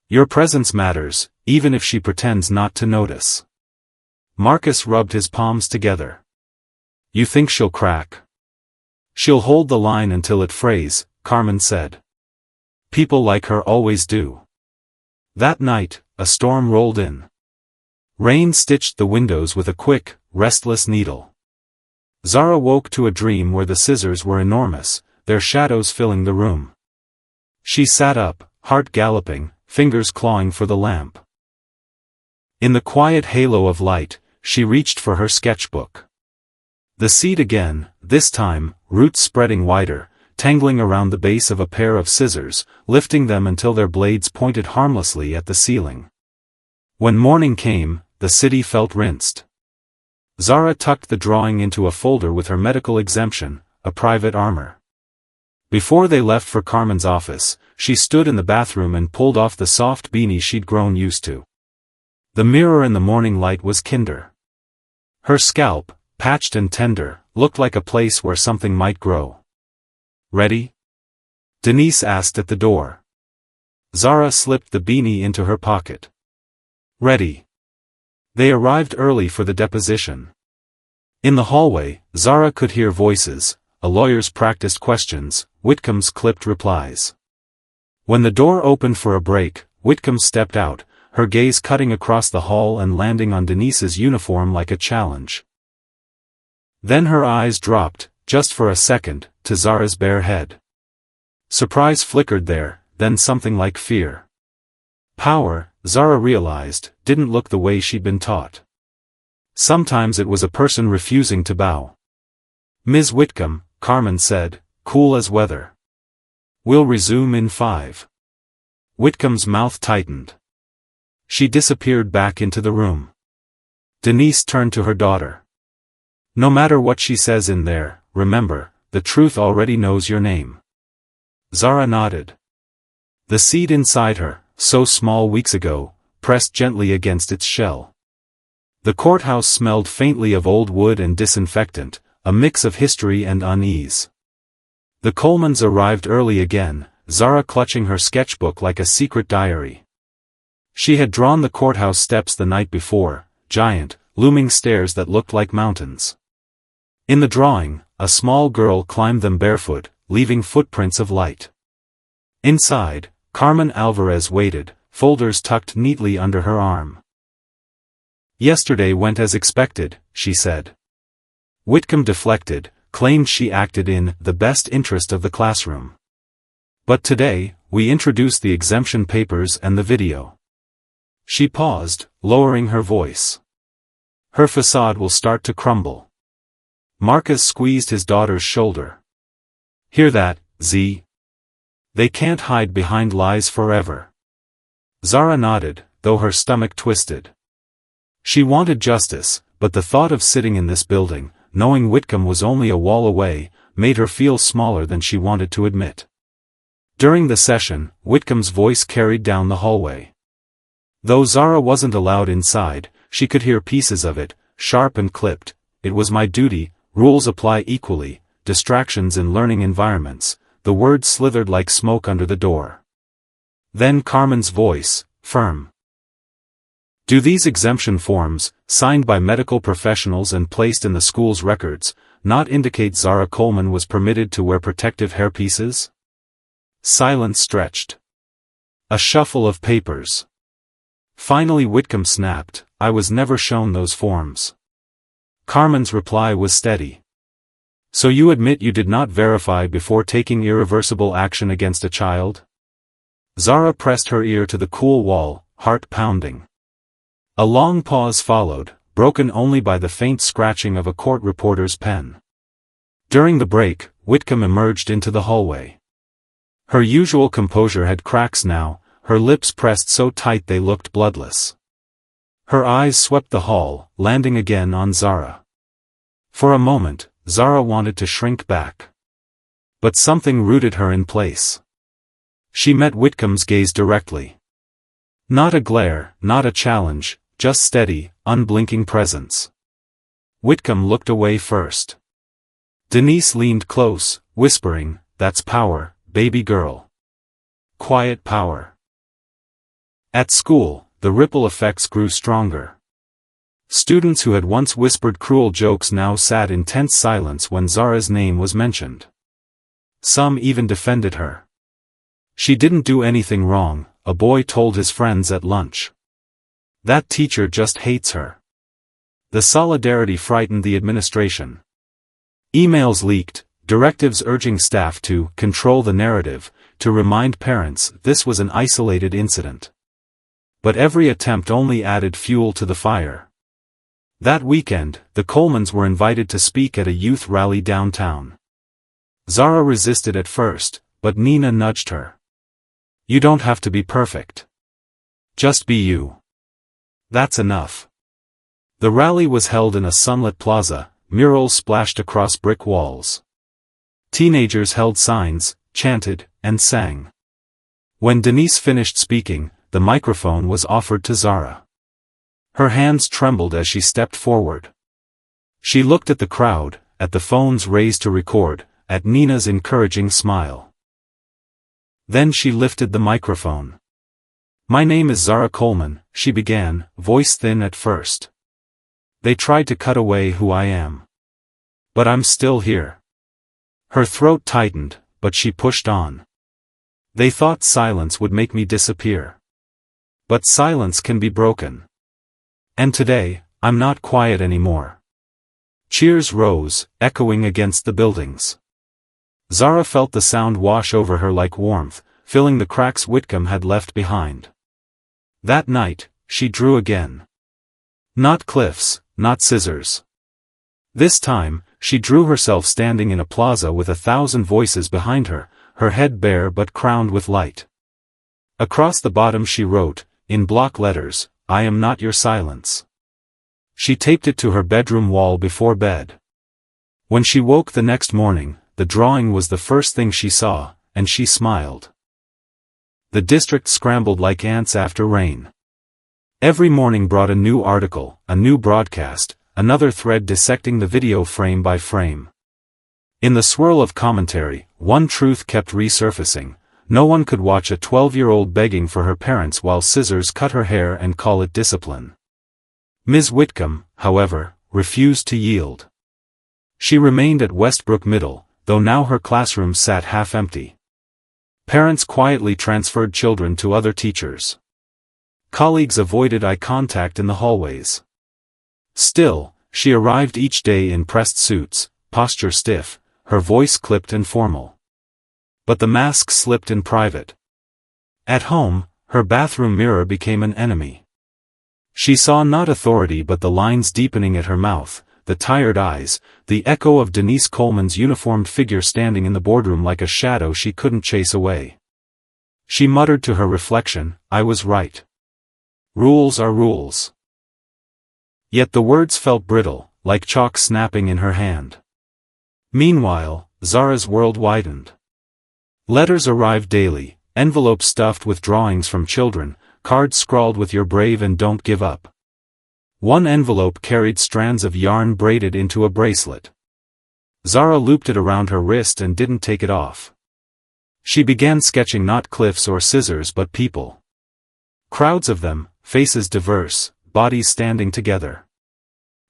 [SPEAKER 1] Your presence matters, even if she pretends not to notice. Marcus rubbed his palms together. You think she'll crack? She'll hold the line until it frays, Carmen said. People like her always do. That night, a storm rolled in. Rain stitched the windows with a quick, restless needle. Zara woke to a dream where the scissors were enormous, their shadows filling the room. She sat up, heart galloping, fingers clawing for the lamp. In the quiet halo of light, she reached for her sketchbook. The seed again, this time, roots spreading wider, tangling around the base of a pair of scissors, lifting them until their blades pointed harmlessly at the ceiling. When morning came, the city felt rinsed. Zara tucked the drawing into a folder with her medical exemption, a private armor. Before they left for Carmen's office, she stood in the bathroom and pulled off the soft beanie she'd grown used to. The mirror in the morning light was kinder. Her scalp, patched and tender, looked like a place where something might grow. "Ready?" Denise asked at the door. Zara slipped the beanie into her pocket. "Ready." They arrived early for the deposition. In the hallway, Zara could hear voices, a lawyer's practiced questions, Whitcomb's clipped replies. When the door opened for a break, Whitcomb stepped out, her gaze cutting across the hall and landing on Denise's uniform like a challenge. Then her eyes dropped, just for a second, to Zara's bare head. Surprise flickered there, then something like fear. Power, Zara realized, didn't look the way she'd been taught. Sometimes it was a person refusing to bow. "Ms. Whitcomb," Carmen said, cool as weather. "We'll resume in 5. Whitcomb's mouth tightened. She disappeared back into the room. Denise turned to her daughter. "No matter what she says in there, remember, the truth already knows your name." Zara nodded. The seed inside her, so small weeks ago, pressed gently against its shell. The courthouse smelled faintly of old wood and disinfectant, a mix of history and unease. The Colemans arrived early again, Zara clutching her sketchbook like a secret diary. She had drawn the courthouse steps the night before, giant, looming stairs that looked like mountains. In the drawing, a small girl climbed them barefoot, leaving footprints of light. Inside, Carmen Alvarez waited, folders tucked neatly under her arm. "Yesterday went as expected," she said. Whitcomb deflected, claimed she acted in the best interest of the classroom. "But today, we introduced the exemption papers and the video." She paused, lowering her voice. "Her facade will start to crumble." Marcus squeezed his daughter's shoulder. "Hear that, Z? They can't hide behind lies forever." Zara nodded, though her stomach twisted. She wanted justice, but the thought of sitting in this building, knowing Whitcomb was only a wall away, made her feel smaller than she wanted to admit. During the session, Whitcomb's voice carried down the hallway. Though Zara wasn't allowed inside, she could hear pieces of it, sharp and clipped. "It was my duty, rules apply equally, distractions in learning environments." The words slithered like smoke under the door. Then Carmen's voice, firm. "Do these exemption forms, signed by medical professionals and placed in the school's records, not indicate Zara Coleman was permitted to wear protective hairpieces?" Silence stretched. A shuffle of papers. Finally Whitcomb snapped, "I was never shown those forms." Carmen's reply was steady. "So you admit you did not verify before taking irreversible action against a child?" Zara pressed her ear to the cool wall, heart pounding. A long pause followed, broken only by the faint scratching of a court reporter's pen. During the break, Whitcomb emerged into the hallway. Her usual composure had cracks now, her lips pressed so tight they looked bloodless. Her eyes swept the hall, landing again on Zara. For a moment, Zara wanted to shrink back. But something rooted her in place. She met Whitcomb's gaze directly. Not a glare, not a challenge, just steady, unblinking presence. Whitcomb looked away first. Denise leaned close, whispering, "That's power, baby girl. Quiet power." At school, the ripple effects grew stronger. Students who had once whispered cruel jokes now sat in tense silence when Zara's name was mentioned. Some even defended her. "She didn't do anything wrong," a boy told his friends at lunch. "That teacher just hates her." The solidarity frightened the administration. Emails leaked, directives urging staff to control the narrative, to remind parents this was an isolated incident. But every attempt only added fuel to the fire. That weekend, the Colemans were invited to speak at a youth rally downtown. Zara resisted at first, but Nina nudged her. You don't have to be perfect. Just be you. That's enough. The rally was held in a sunlit plaza, murals splashed across brick walls. Teenagers held signs, chanted, and sang. When Denise finished speaking, the microphone was offered to Zara. Her hands trembled as she stepped forward. She looked at the crowd, at the phones raised to record, at Nina's encouraging smile. Then she lifted the microphone. My name is Zara Coleman, she began, voice thin at first. They tried to cut away who I am. But I'm still here. Her throat tightened, but she pushed on. They thought silence would make me disappear. But silence can be broken. And today, I'm not quiet anymore. Cheers rose, echoing against the buildings. Zara felt the sound wash over her like warmth, filling the cracks Whitcomb had left behind. That night, she drew again. Not cliffs, not scissors. This time, she drew herself standing in a plaza with 1,000 voices behind her, her head bare but crowned with light. Across the bottom she wrote, in block letters, I am not your silence. She taped it to her bedroom wall before bed. When she woke the next morning, the drawing was the first thing she saw, and she smiled. The district scrambled like ants after rain. Every morning brought a new article, a new broadcast, another thread dissecting the video frame by frame. In the swirl of commentary, one truth kept resurfacing. No one could watch a 12-year-old begging for her parents while scissors cut her hair and call it discipline. Ms. Whitcomb, however, refused to yield. She remained at Westbrook Middle, though now her classroom sat half empty. Parents quietly transferred children to other teachers. Colleagues avoided eye contact in the hallways. Still, she arrived each day in pressed suits, posture stiff, her voice clipped and formal. But the mask slipped in private. At home, her bathroom mirror became an enemy. She saw not authority but the lines deepening at her mouth, the tired eyes, the echo of Denise Coleman's uniformed figure standing in the boardroom like a shadow she couldn't chase away. She muttered to her reflection, I was right. Rules are rules. Yet the words felt brittle, like chalk snapping in her hand. Meanwhile, Zara's world widened. Letters arrived daily, envelopes stuffed with drawings from children, cards scrawled with "You're brave and don't give up." One envelope carried strands of yarn braided into a bracelet. Zara looped it around her wrist and didn't take it off. She began sketching not cliffs or scissors but people. Crowds of them, faces diverse, bodies standing together.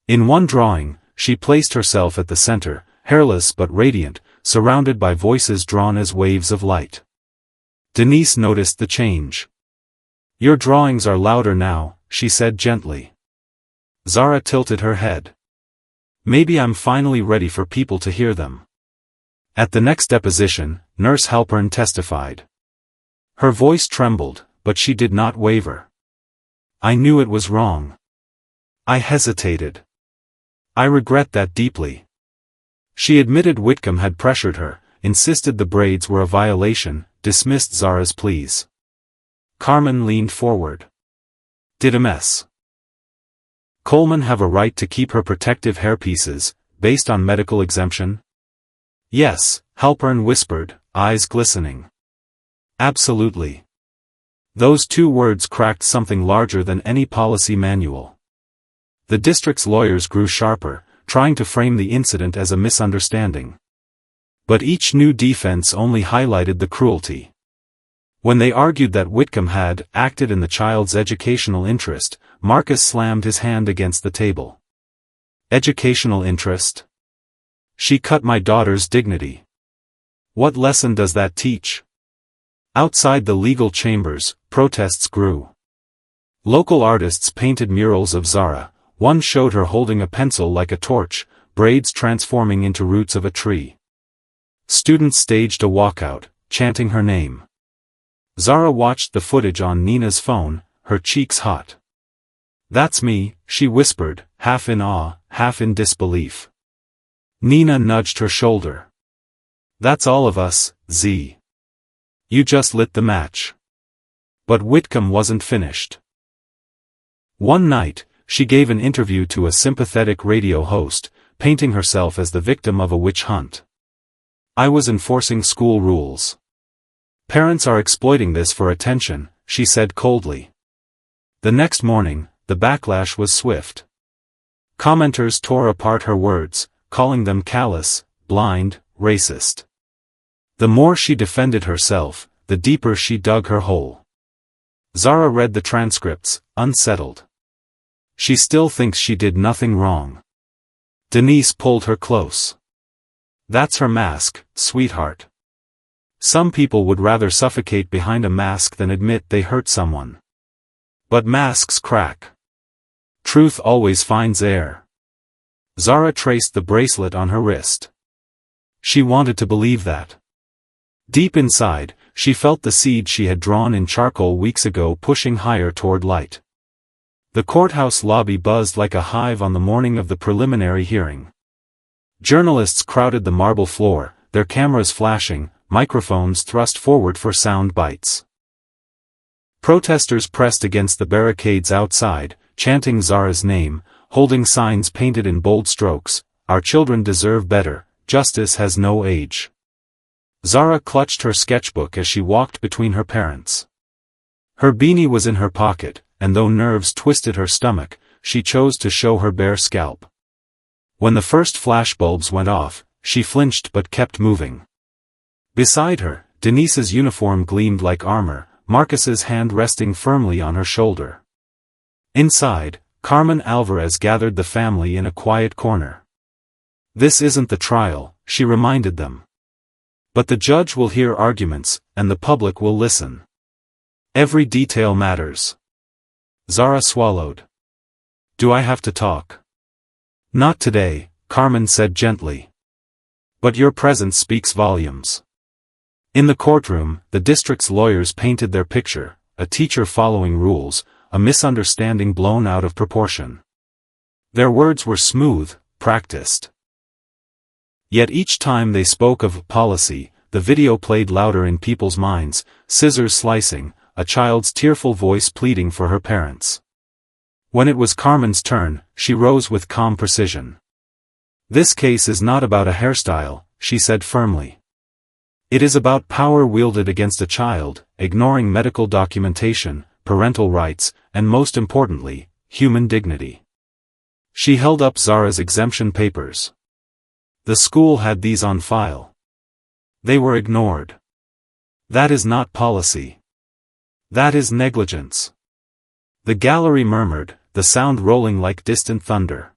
[SPEAKER 1] In one drawing, she placed herself at the center, hairless but radiant, surrounded by voices drawn as waves of light. Denise noticed the change. Your drawings are louder now, she said gently. Zara tilted her head. Maybe I'm finally ready for people to hear them. At the next deposition, Nurse Halpern testified. Her voice trembled, but she did not waver. I knew it was wrong. I hesitated. I regret that deeply. She admitted Whitcomb had pressured her, insisted the braids were a violation, dismissed Zara's pleas. Carmen leaned forward. Did Ms. Coleman have a right to keep her protective hairpieces, based on medical exemption? Yes, Halpern whispered, eyes glistening. Absolutely. Those two words cracked something larger than any policy manual. The district's lawyers grew sharper, trying to frame the incident as a misunderstanding. But each new defense only highlighted the cruelty. When they argued that Whitcomb had acted in the child's educational interest, Marcus slammed his hand against the table. Educational interest? She cut my daughter's dignity. What lesson does that teach? Outside the legal chambers, protests grew. Local artists painted murals of Zara. One showed her holding a pencil like a torch, braids transforming into roots of a tree. Students staged a walkout, chanting her name. Zara watched the footage on Nina's phone, her cheeks hot. That's me, she whispered, half in awe, half in disbelief. Nina nudged her shoulder. That's all of us, Z. You just lit the match. But Whitcomb wasn't finished. One night, she gave an interview to a sympathetic radio host, painting herself as the victim of a witch hunt. I was enforcing school rules. Parents are exploiting this for attention, she said coldly. The next morning, the backlash was swift. Commenters tore apart her words, calling them callous, blind, racist. The more she defended herself, the deeper she dug her hole. Zara read the transcripts, unsettled. She still thinks she did nothing wrong. Denise pulled her close. That's her mask, sweetheart. Some people would rather suffocate behind a mask than admit they hurt someone. But masks crack. Truth always finds air. Zara traced the bracelet on her wrist. She wanted to believe that. Deep inside, she felt the seed she had drawn in charcoal weeks ago pushing higher toward light. The courthouse lobby buzzed like a hive on the morning of the preliminary hearing. Journalists crowded the marble floor, their cameras flashing, microphones thrust forward for sound bites. Protesters pressed against the barricades outside, chanting Zara's name, holding signs painted in bold strokes, "Our children deserve better, justice has no age." Zara clutched her sketchbook as she walked between her parents. Her beanie was in her pocket, and though nerves twisted her stomach, she chose to show her bare scalp. When the first flashbulbs went off, she flinched but kept moving. Beside her, Denise's uniform gleamed like armor, Marcus's hand resting firmly on her shoulder. Inside, Carmen Alvarez gathered the family in a quiet corner. "This isn't the trial," she reminded them. "But the judge will hear arguments, and the public will listen. Every detail matters." Zara swallowed. "Do I have to talk?" "Not today," Carmen said gently. "But your presence speaks volumes." In the courtroom, the district's lawyers painted their picture, a teacher following rules, a misunderstanding blown out of proportion. Their words were smooth, practiced. Yet each time they spoke of policy, the video played louder in people's minds, scissors slicing, a child's tearful voice pleading for her parents. When it was Carmen's turn, she rose with calm precision. "This case is not about a hairstyle," she said firmly. "It is about power wielded against a child, ignoring medical documentation, parental rights, and most importantly, human dignity." She held up Zara's exemption papers. The school had these on file. They were ignored. That is not policy. That is negligence. The gallery murmured, the sound rolling like distant thunder.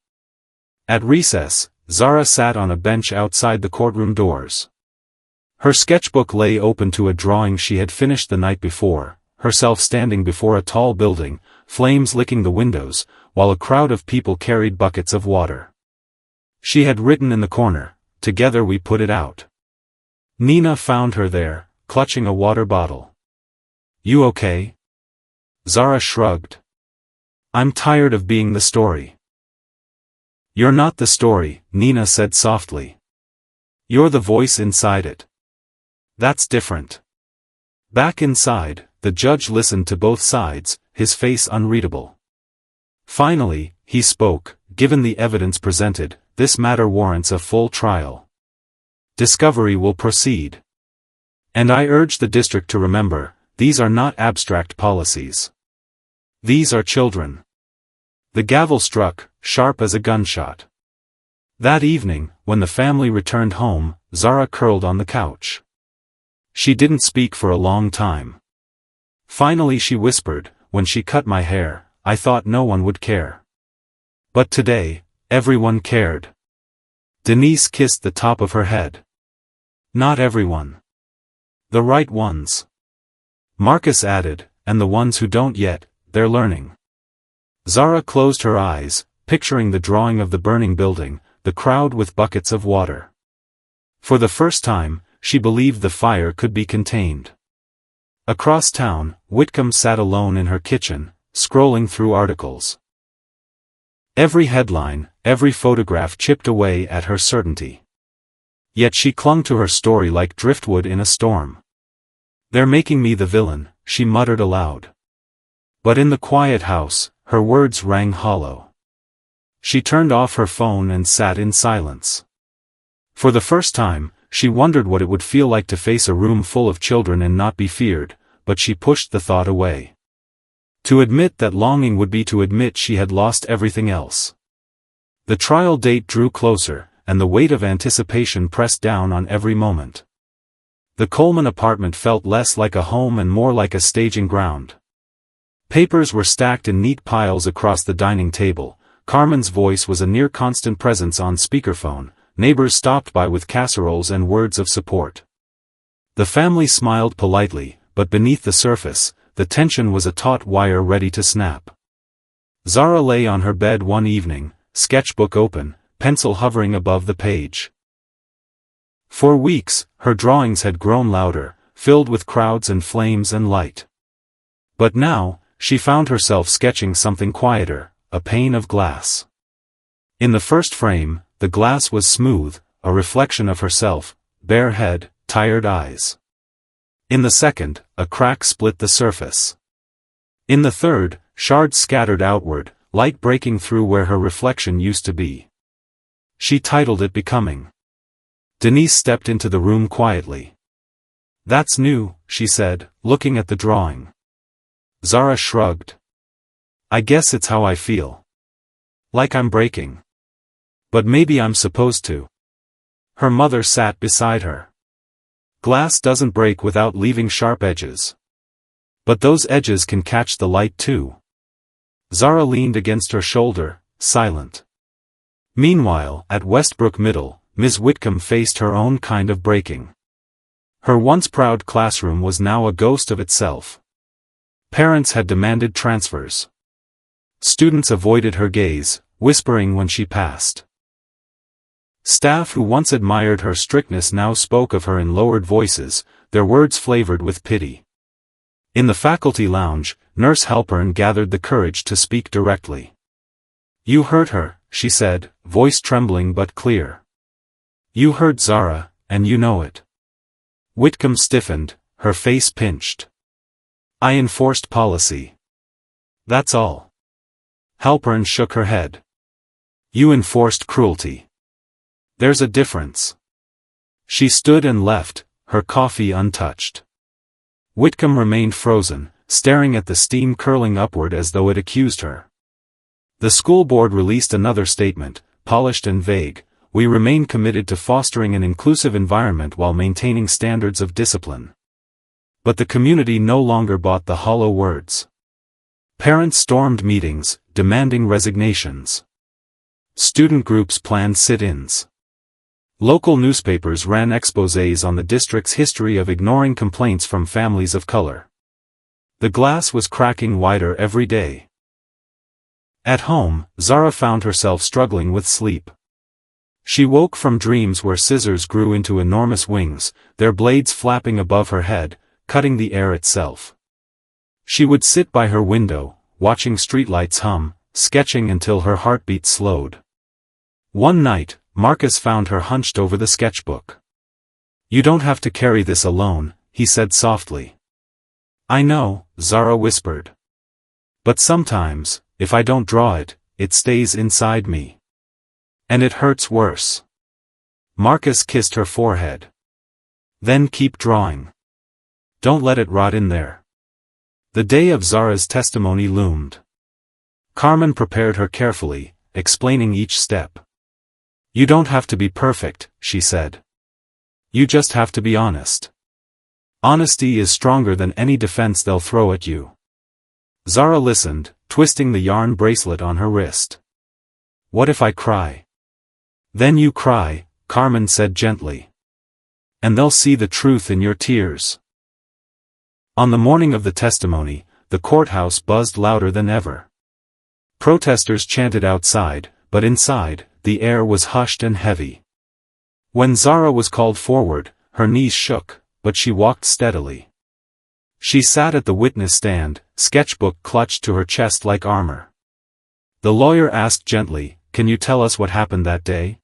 [SPEAKER 1] At recess, Zara sat on a bench outside the courtroom doors. Her sketchbook lay open to a drawing she had finished the night before, herself standing before a tall building, flames licking the windows, while a crowd of people carried buckets of water. She had written in the corner, "Together we put it out." Nina found her there, clutching a water bottle. "You okay?" Zara shrugged. "I'm tired of being the story." "You're not the story," Nina said softly. "You're the voice inside it. That's different." Back inside, the judge listened to both sides, his face unreadable. Finally, he spoke, "Given the evidence presented, this matter warrants a full trial. Discovery will proceed. And I urge the district to remember, these are not abstract policies. These are children." The gavel struck, sharp as a gunshot. That evening, when the family returned home, Zara curled on the couch. She didn't speak for a long time. Finally she whispered, "When she cut my hair, I thought no one would care. But today, everyone cared." Denise kissed the top of her head. "Not everyone. The right ones." Marcus added, "And the ones who don't yet, they're learning." Zara closed her eyes, picturing the drawing of the burning building, the crowd with buckets of water. For the first time, she believed the fire could be contained. Across town, Whitcomb sat alone in her kitchen, scrolling through articles. Every headline, every photograph chipped away at her certainty. Yet she clung to her story like driftwood in a storm. "They're making me the villain," she muttered aloud. But in the quiet house, her words rang hollow. She turned off her phone and sat in silence. For the first time, she wondered what it would feel like to face a room full of children and not be feared, but she pushed the thought away. To admit that longing would be to admit she had lost everything else. The trial date drew closer, and the weight of anticipation pressed down on every moment. The Coleman apartment felt less like a home and more like a staging ground. Papers were stacked in neat piles across the dining table. Carmen's voice was a near-constant presence on speakerphone. Neighbors stopped by with casseroles and words of support. The family smiled politely, but beneath the surface, the tension was a taut wire ready to snap. Zara lay on her bed one evening, sketchbook open, pencil hovering above the page. For weeks, her drawings had grown louder, filled with crowds and flames and light. But now, she found herself sketching something quieter, a pane of glass. In the first frame, the glass was smooth, a reflection of herself, bare head, tired eyes. In the second, a crack split the surface. In the third, shards scattered outward, light breaking through where her reflection used to be. She titled it Becoming. Denise stepped into the room quietly. "That's new," she said, looking at the drawing. Zara shrugged. "I guess it's how I feel. Like I'm breaking. But maybe I'm supposed to." Her mother sat beside her. "Glass doesn't break without leaving sharp edges. But those edges can catch the light too." Zara leaned against her shoulder, silent. Meanwhile, at Westbrook Middle, Ms. Whitcomb faced her own kind of breaking. Her once proud classroom was now a ghost of itself. Parents had demanded transfers. Students avoided her gaze, whispering when she passed. Staff who once admired her strictness now spoke of her in lowered voices, their words flavored with pity. In the faculty lounge, Nurse Halpern gathered the courage to speak directly. "You hurt her," she said, voice trembling but clear. "You hurt Zara, and you know it." Whitcomb stiffened, her face pinched. "I enforced policy. That's all." Halpern shook her head. "You enforced cruelty. There's a difference." She stood and left, her coffee untouched. Whitcomb remained frozen, staring at the steam curling upward as though it accused her. The school board released another statement, polished and vague: "We remain committed to fostering an inclusive environment while maintaining standards of discipline." But the community no longer bought the hollow words. Parents stormed meetings, demanding resignations. Student groups planned sit-ins. Local newspapers ran exposés on the district's history of ignoring complaints from families of color. The glass was cracking wider every day. At home, Zara found herself struggling with sleep. She woke from dreams where scissors grew into enormous wings, their blades flapping above her head, cutting the air itself. She would sit by her window, watching streetlights hum, sketching until her heartbeat slowed. One night, Marcus found her hunched over the sketchbook. "You don't have to carry this alone," he said softly. "I know," Zara whispered. "But sometimes, if I don't draw it, it stays inside me. And it hurts worse." Marcus kissed her forehead. "Then keep drawing. Don't let it rot in there." The day of Zara's testimony loomed. Carmen prepared her carefully, explaining each step. "You don't have to be perfect," she said. "You just have to be honest. Honesty is stronger than any defense they'll throw at you." Zara listened, twisting the yarn bracelet on her wrist. "What if I cry?" "Then you cry," Carmen said gently. "And they'll see the truth in your tears." On the morning of the testimony, the courthouse buzzed louder than ever. Protesters chanted outside, but inside, the air was hushed and heavy. When Zara was called forward, her knees shook, but she walked steadily. She sat at the witness stand, sketchbook clutched to her chest like armor. The lawyer asked gently, "Can you tell us what happened that day?"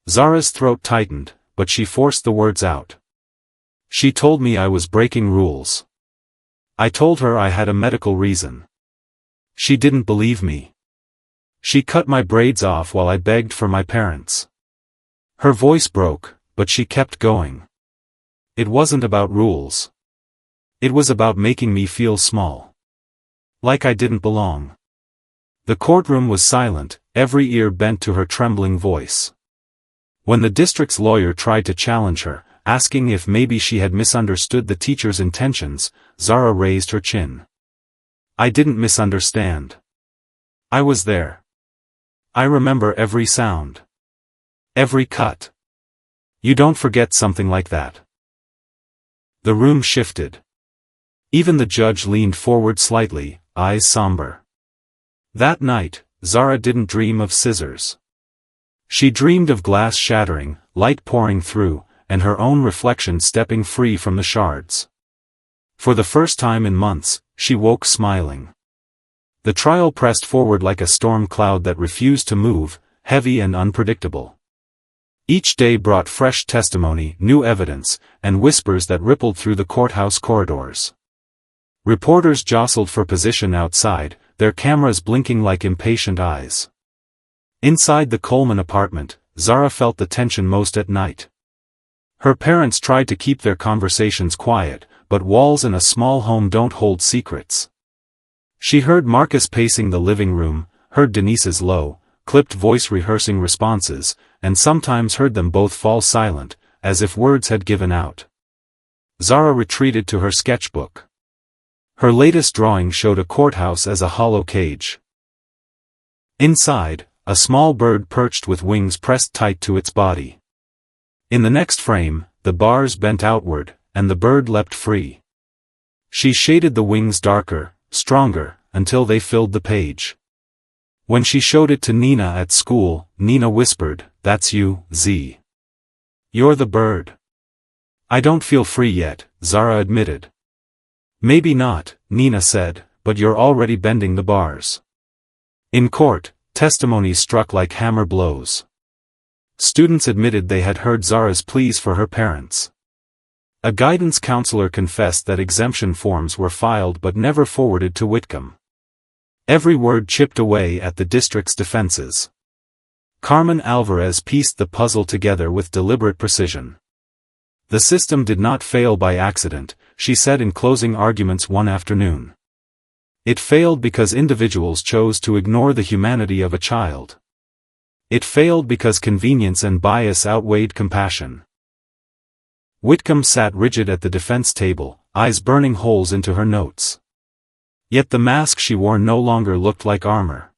[SPEAKER 1] Zara's throat tightened, but she forced the words out. She told me I was breaking rules. I told her I had a medical reason. She didn't believe me. She cut my braids off while I begged for my parents. Her voice broke, but she kept going. It wasn't about rules. It was about making me feel small. Like I didn't belong. The courtroom was silent, every ear bent to her trembling voice. When the district's lawyer tried to challenge her, asking if maybe she had misunderstood the teacher's intentions, Zara raised her chin. I didn't misunderstand. I was there. I remember every sound. Every cut. You don't forget something like that. The room shifted. Even the judge leaned forward slightly, eyes somber. That night, Zara didn't dream of scissors. She dreamed of glass shattering, light pouring through, and her own reflection stepping free from the shards. For the first time in months, she woke smiling. The trial pressed forward like a storm cloud that refused to move, heavy and unpredictable. Each day brought fresh testimony, new evidence, and whispers that rippled through the courthouse corridors. Reporters jostled for position outside, their cameras blinking like impatient eyes. Inside the Coleman apartment, Zara felt the tension most at night. Her parents tried to keep their conversations quiet, but walls in a small home don't hold secrets. She heard Marcus pacing the living room, heard Denise's low, clipped voice rehearsing responses, and sometimes heard them both fall silent, as if words had given out. Zara retreated to her sketchbook. Her latest drawing showed a courthouse as a hollow cage. Inside, a small bird perched with wings pressed tight to its body. In the next frame, the bars bent outward, and the bird leapt free. She shaded the wings darker, stronger, until they filled the page. When she showed it to Nina at school, Nina whispered, "That's you, Z. You're the bird." "I don't feel free yet," Zara admitted. "Maybe not," Nina said, "but you're already bending the bars." In court, testimonies struck like hammer blows. Students admitted they had heard Zara's pleas for her parents. A guidance counselor confessed that exemption forms were filed but never forwarded to Whitcomb. Every word chipped away at the district's defenses. Carmen Alvarez pieced the puzzle together with deliberate precision. "The system did not fail by accident," she said in closing arguments one afternoon. "It failed because individuals chose to ignore the humanity of a child. It failed because convenience and bias outweighed compassion." Whitcomb sat rigid at the defense table, eyes burning holes into her notes. Yet the mask she wore no longer looked like armor.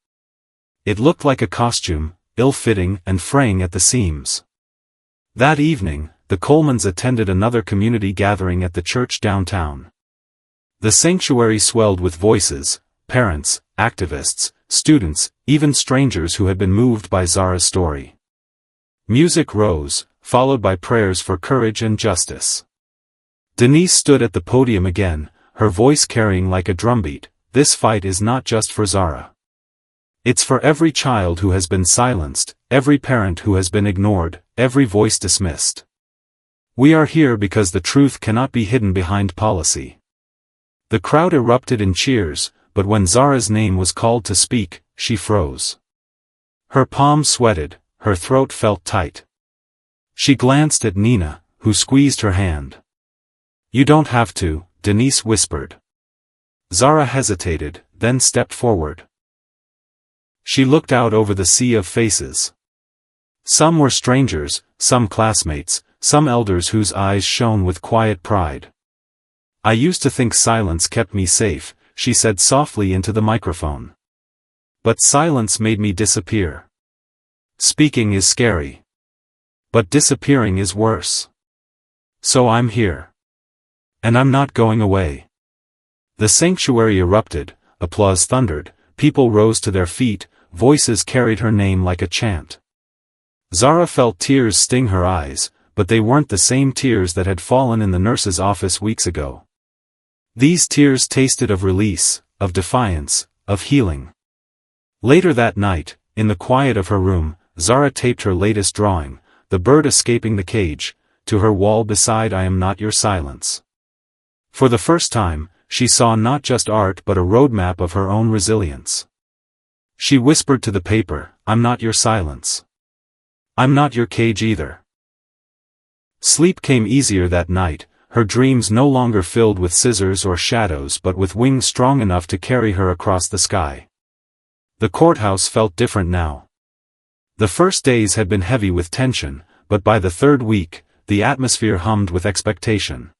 [SPEAKER 1] It looked like a costume, ill-fitting and fraying at the seams. That evening, the Colemans attended another community gathering at the church downtown. The sanctuary swelled with voices, parents, activists, students, even strangers who had been moved by Zara's story. Music rose, followed by prayers for courage and justice. Denise stood at the podium again, her voice carrying like a drumbeat, "This fight is not just for Zara. It's for every child who has been silenced, every parent who has been ignored, every voice dismissed. We are here because the truth cannot be hidden behind policy." The crowd erupted in cheers, but when Zara's name was called to speak, she froze. Her palms sweated, her throat felt tight. She glanced at Nina, who squeezed her hand. "You don't have to," Denise whispered. Zara hesitated, then stepped forward. She looked out over the sea of faces. Some were strangers, some classmates, some elders whose eyes shone with quiet pride. "I used to think silence kept me safe," she said softly into the microphone. "But silence made me disappear. Speaking is scary. But disappearing is worse. So I'm here. And I'm not going away." The sanctuary erupted, applause thundered, people rose to their feet, voices carried her name like a chant. Zara felt tears sting her eyes, but they weren't the same tears that had fallen in the nurse's office weeks ago. These tears tasted of release, of defiance, of healing. Later that night, in the quiet of her room, Zara taped her latest drawing, the bird escaping the cage, to her wall beside I am not your silence. For the first time, she saw not just art but a roadmap of her own resilience. She whispered to the paper, I'm not your silence. I'm not your cage either. Sleep came easier that night, her dreams no longer filled with scissors or shadows but with wings strong enough to carry her across the sky. The courthouse felt different now. The first days had been heavy with tension, but by the third week, the atmosphere hummed with expectation.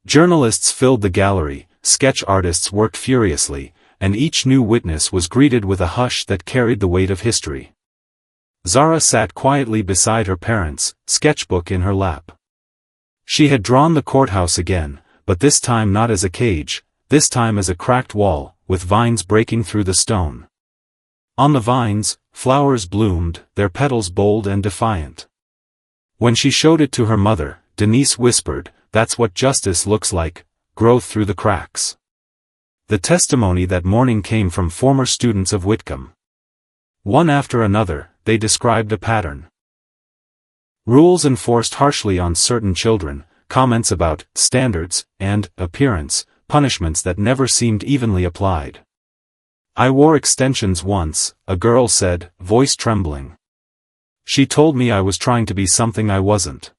[SPEAKER 1] Journalists filled the gallery, sketch artists worked furiously, and each new witness was greeted with a hush that carried the weight of history. Zara sat quietly beside her parents, sketchbook in her lap. She had drawn the courthouse again, but this time not as a cage, this time as a cracked wall, with vines breaking through the stone. On the vines, flowers bloomed, their petals bold and defiant. When she showed it to her mother, Denise whispered, that's what justice looks like, growth through the cracks. The testimony that morning came from former students of Whitcomb. One after another, they described a pattern. Rules enforced harshly on certain children, comments about standards and appearance, punishments that never seemed evenly applied. I wore extensions once, a girl said, voice trembling. She told me I was trying to be something I wasn't.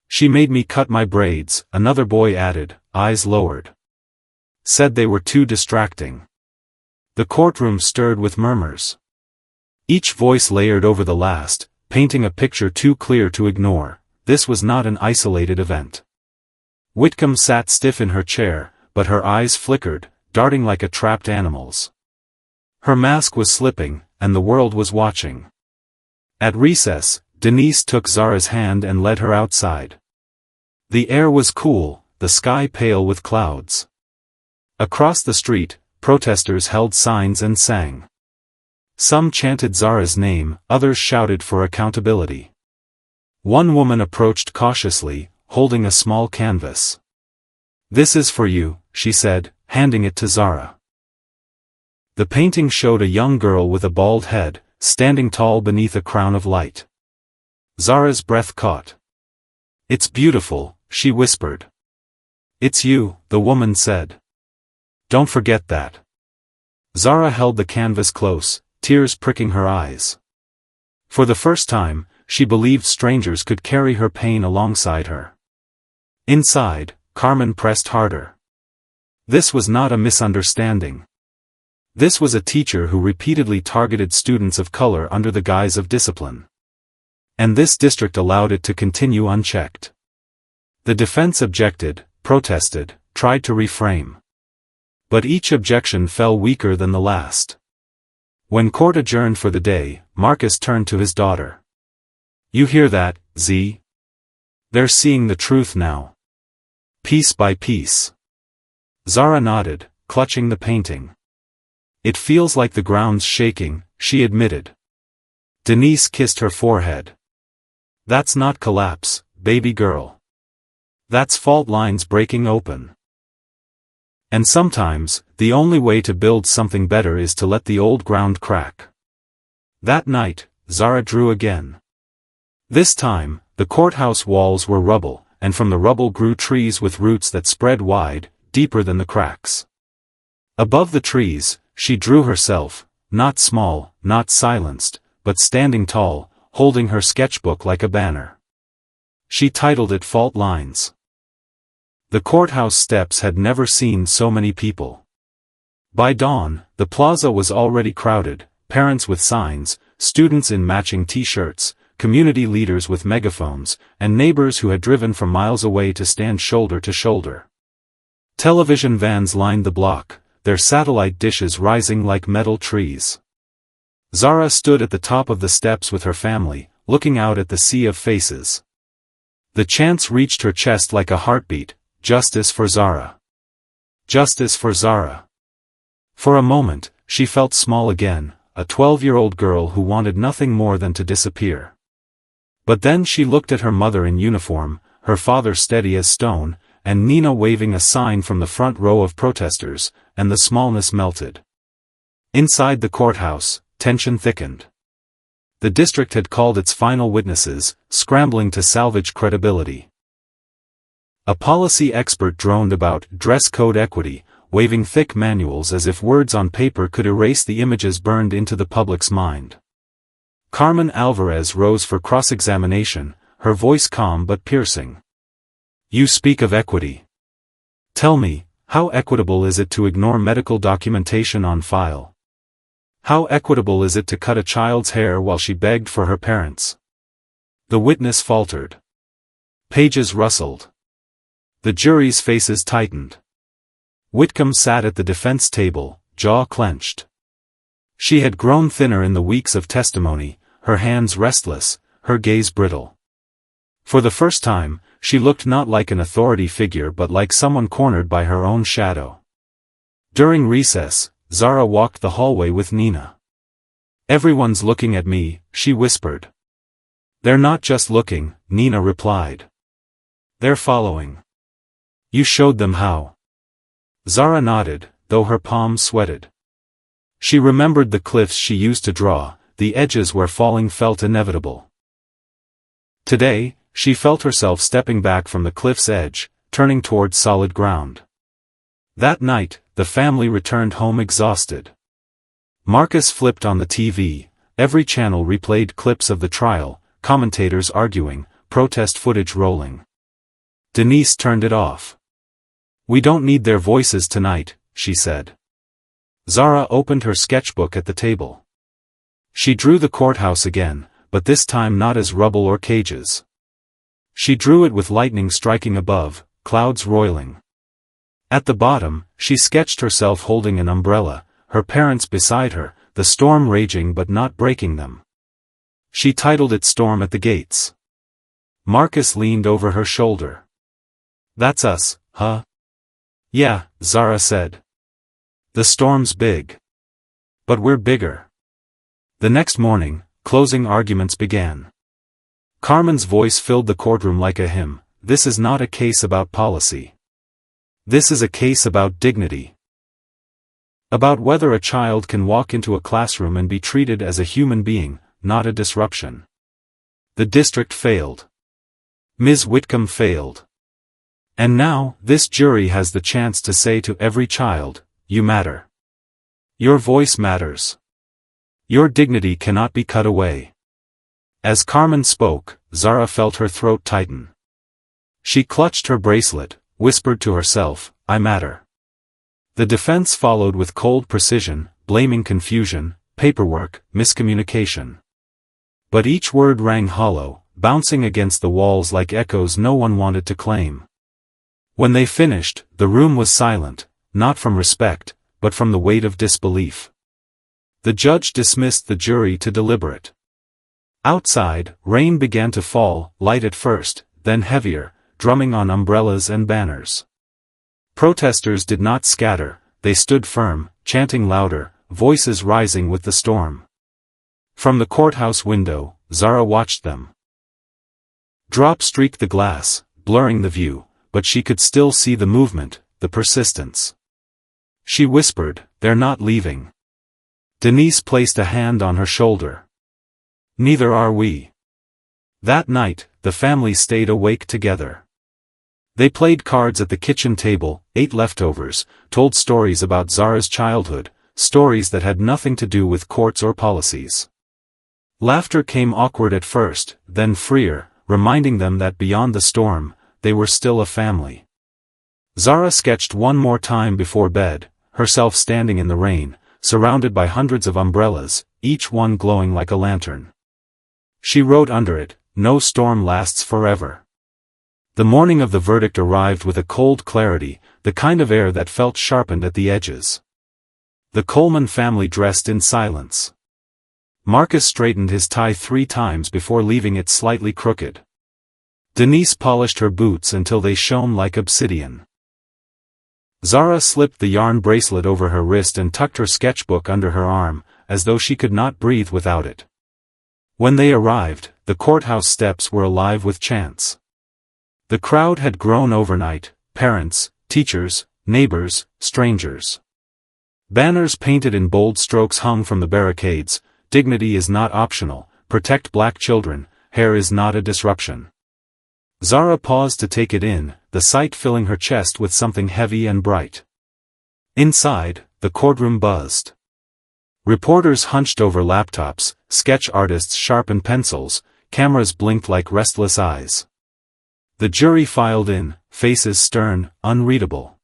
[SPEAKER 1] She made me cut my braids, another boy added, eyes lowered. Said they were too distracting. The courtroom stirred with murmurs. Each voice layered over the last, painting a picture too clear to ignore. This was not an isolated event. Whitcomb sat stiff in her chair, but her eyes flickered, darting like a trapped animal's. Her mask was slipping, and the world was watching. At recess, Denise took Zara's hand and led her outside. The air was cool, the sky pale with clouds. Across the street, protesters held signs and sang. Some chanted Zara's name, others shouted for accountability. One woman approached cautiously, holding a small canvas. This is for you, she said, handing it to Zara. The painting showed a young girl with a bald head, standing tall beneath a crown of light. Zara's breath caught. It's beautiful, she whispered. It's you, the woman said. Don't forget that. Zara held the canvas close, tears pricking her eyes. For the first time, she believed strangers could carry her pain alongside her. Inside, Carmen pressed harder. This was not a misunderstanding. This was a teacher who repeatedly targeted students of color under the guise of discipline. And this district allowed it to continue unchecked. The defense objected, protested, tried to reframe. But each objection fell weaker than the last. When court adjourned for the day, Marcus turned to his daughter. You hear that, Z? They're seeing the truth now. Piece by piece. Zara nodded, clutching the painting. It feels like the ground's shaking, she admitted. Denise kissed her forehead. That's not collapse, baby girl. That's fault lines breaking open. And sometimes, the only way to build something better is to let the old ground crack. That night, Zara drew again. This time, the courthouse walls were rubble, and from the rubble grew trees with roots that spread wide, deeper than the cracks. Above the trees, she drew herself, not small, not silenced, but standing tall, holding her sketchbook like a banner. She titled it Fault Lines. The courthouse steps had never seen so many people. By dawn, the plaza was already crowded, parents with signs, students in matching t-shirts, community leaders with megaphones, and neighbors who had driven from miles away to stand shoulder to shoulder. Television vans lined the block, their satellite dishes rising like metal trees. Zara stood at the top of the steps with her family, looking out at the sea of faces. The chants reached her chest like a heartbeat, justice for Zara. Justice for Zara. For a moment, she felt small again, a 12-year-old girl who wanted nothing more than to disappear. But then she looked at her mother in uniform, her father steady as stone, and Nina waving a sign from the front row of protesters, and the smallness melted. Inside the courthouse, tension thickened. The district had called its final witnesses, scrambling to salvage credibility. A policy expert droned about dress code equity, waving thick manuals as if words on paper could erase the images burned into the public's mind. Carmen Alvarez rose for cross-examination, her voice calm but piercing. You speak of equity. Tell me, how equitable is it to ignore medical documentation on file? How equitable is it to cut a child's hair while she begged for her parents? The witness faltered. Pages rustled. The jury's faces tightened. Whitcomb sat at the defense table, jaw clenched. She had grown thinner in the weeks of testimony, her hands restless, her gaze brittle. For the first time, she looked not like an authority figure but like someone cornered by her own shadow. During recess, Zara walked the hallway with Nina. Everyone's looking at me, she whispered. They're not just looking, Nina replied. They're following. You showed them how. Zara nodded, though her palms sweated. She remembered the cliffs she used to draw, the edges where falling felt inevitable. Today, she felt herself stepping back from the cliff's edge, turning towards solid ground. That night, the family returned home exhausted. Marcus flipped on the TV, every channel replayed clips of the trial, commentators arguing, protest footage rolling. Denise turned it off. We don't need their voices tonight, she said. Zara opened her sketchbook at the table. She drew the courthouse again, but this time not as rubble or cages. She drew it with lightning striking above, clouds roiling. At the bottom, she sketched herself holding an umbrella, her parents beside her, the storm raging but not breaking them. She titled it Storm at the Gates. Marcus leaned over her shoulder. That's us, huh? Yeah, Zara said. The storm's big. But we're bigger. The next morning, closing arguments began. Carmen's voice filled the courtroom like a hymn. This is not a case about policy. This is a case about dignity. About whether a child can walk into a classroom and be treated as a human being, not a disruption. The district failed. Ms. Whitcomb failed. And now, this jury has the chance to say to every child, you matter. Your voice matters. Your dignity cannot be cut away. As Carmen spoke, Zara felt her throat tighten. She clutched her bracelet, whispered to herself, I matter. The defense followed with cold precision, blaming confusion, paperwork, miscommunication. But each word rang hollow, bouncing against the walls like echoes no one wanted to claim. When they finished, the room was silent, not from respect, but from the weight of disbelief. The judge dismissed the jury to deliberate. Outside, rain began to fall, light at first, then heavier, drumming on umbrellas and banners. Protesters did not scatter, they stood firm, chanting louder, voices rising with the storm. From the courthouse window, Zara watched them. Drops streaked the glass, blurring the view, but she could still see the movement, the persistence. She whispered, they're not leaving. Denise placed a hand on her shoulder. Neither are we. That night, the family stayed awake together. They played cards at the kitchen table, ate leftovers, told stories about Zara's childhood, stories that had nothing to do with courts or policies. Laughter came awkward at first, then freer, reminding them that beyond the storm, they were still a family. Zara sketched one more time before bed, herself standing in the rain, surrounded by hundreds of umbrellas, each one glowing like a lantern. She wrote under it, no storm lasts forever. The morning of the verdict arrived with a cold clarity, the kind of air that felt sharpened at the edges. The Coleman family dressed in silence. Marcus straightened his tie 3 times before leaving it slightly crooked. Denise polished her boots until they shone like obsidian. Zara slipped the yarn bracelet over her wrist and tucked her sketchbook under her arm, as though she could not breathe without it. When they arrived, the courthouse steps were alive with chants. The crowd had grown overnight, parents, teachers, neighbors, strangers. Banners painted in bold strokes hung from the barricades, dignity is not optional, protect black children, hair is not a disruption. Zara paused to take it in, the sight filling her chest with something heavy and bright. Inside, the courtroom buzzed. Reporters hunched over laptops, sketch artists sharpened pencils, cameras blinked like restless eyes. The jury filed in, faces stern, unreadable.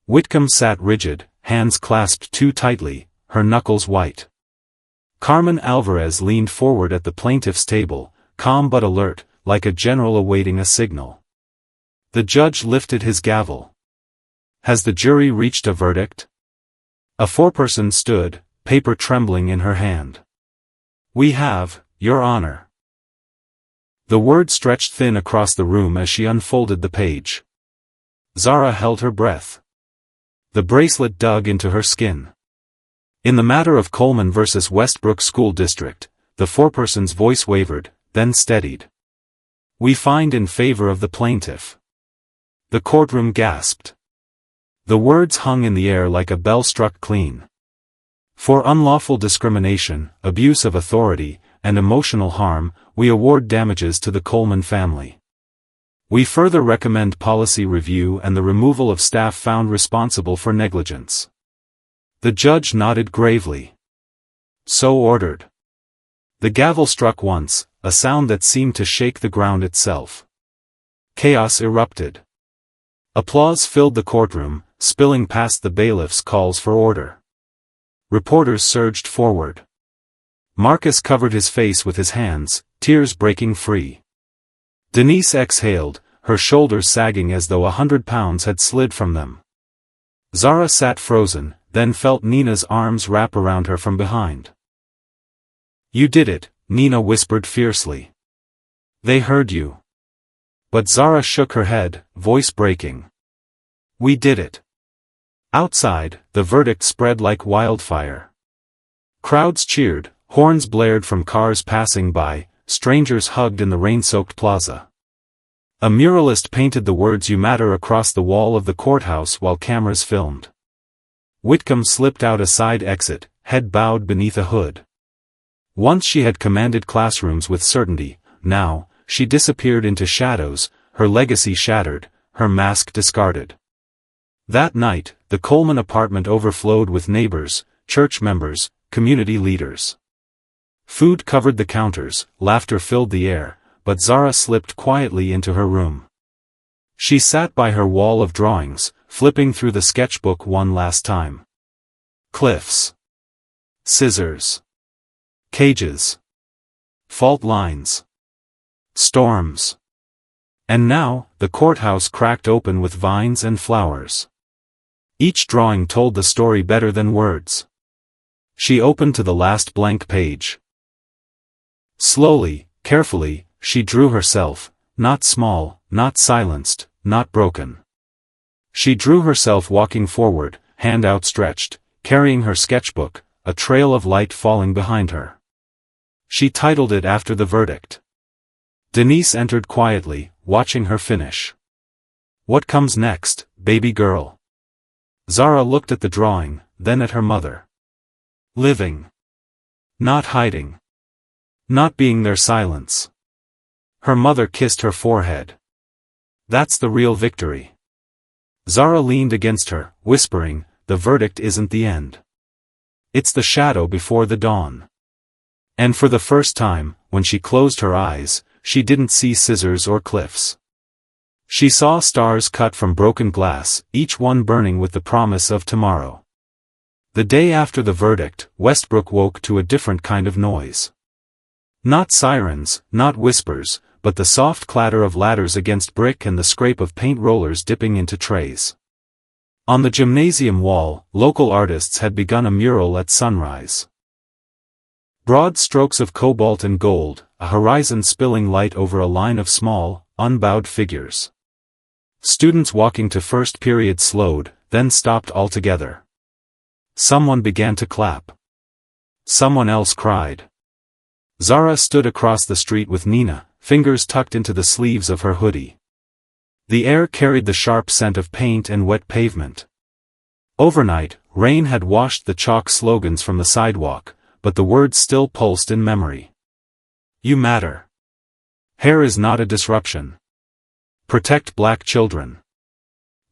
[SPEAKER 1] Whitcomb sat rigid, hands clasped too tightly, her knuckles white. Carmen Alvarez leaned forward at the plaintiff's table, calm but alert, like a general awaiting a signal. The judge lifted his gavel. Has the jury reached a verdict? A foreperson stood, paper trembling in her hand. We have, Your Honor. The word stretched thin across the room as she unfolded the page. Zara held her breath. The bracelet dug into her skin. In the matter of Coleman versus Westbrook School District, the foreperson's voice wavered, then steadied. We find in favor of the plaintiff. The courtroom gasped. The words hung in the air like a bell struck clean. For unlawful discrimination, abuse of authority, and emotional harm, we award damages to the Coleman family. We further recommend policy review and the removal of staff found responsible for negligence. The judge nodded gravely. So ordered. The gavel struck once, a sound that seemed to shake the ground itself. Chaos erupted. Applause filled the courtroom, spilling past the bailiff's calls for order. Reporters surged forward. Marcus covered his face with his hands, tears breaking free. Denise exhaled, her shoulders sagging as though 100 pounds had slid from them. Zara sat frozen, then felt Nina's arms wrap around her from behind. You did it, Nina whispered fiercely. They heard you. But Zara shook her head, voice breaking. We did it. Outside, the verdict spread like wildfire. Crowds cheered, horns blared from cars passing by, strangers hugged in the rain-soaked plaza. A muralist painted the words "You Matter" across the wall of the courthouse while cameras filmed. Whitcomb slipped out a side exit, head bowed beneath a hood. Once she had commanded classrooms with certainty, now, she disappeared into shadows, her legacy shattered, her mask discarded. That night, the Coleman apartment overflowed with neighbors, church members, community leaders. Food covered the counters, laughter filled the air, but Zara slipped quietly into her room. She sat by her wall of drawings, flipping through the sketchbook one last time. Cliffs. Scissors. Cages. Fault lines. Storms. And now, the courthouse cracked open with vines and flowers. Each drawing told the story better than words. She opened to the last blank page. Slowly, carefully, she drew herself, not small, not silenced, not broken. She drew herself walking forward, hand outstretched, carrying her sketchbook, a trail of light falling behind her. She titled it after the verdict. Denise entered quietly, watching her finish. What comes next, baby girl? Zara looked at the drawing, then at her mother. Living. Not hiding. Not being their silence. Her mother kissed her forehead. That's the real victory. Zara leaned against her, whispering, the verdict isn't the end. It's the shadow before the dawn. And for the first time, when she closed her eyes, she didn't see scissors or cliffs. She saw stars cut from broken glass, each one burning with the promise of tomorrow. The day after the verdict, Westbrook woke to a different kind of noise. Not sirens, not whispers, but the soft clatter of ladders against brick and the scrape of paint rollers dipping into trays. On the gymnasium wall, local artists had begun a mural at sunrise. Broad strokes of cobalt and gold, a horizon spilling light over a line of small, unbowed figures. Students walking to first period slowed, then stopped altogether. Someone began to clap. Someone else cried. Zara stood across the street with Nina, fingers tucked into the sleeves of her hoodie. The air carried the sharp scent of paint and wet pavement. Overnight, rain had washed the chalk slogans from the sidewalk, but the words still pulsed in memory. You matter. Hair is not a disruption. Protect black children.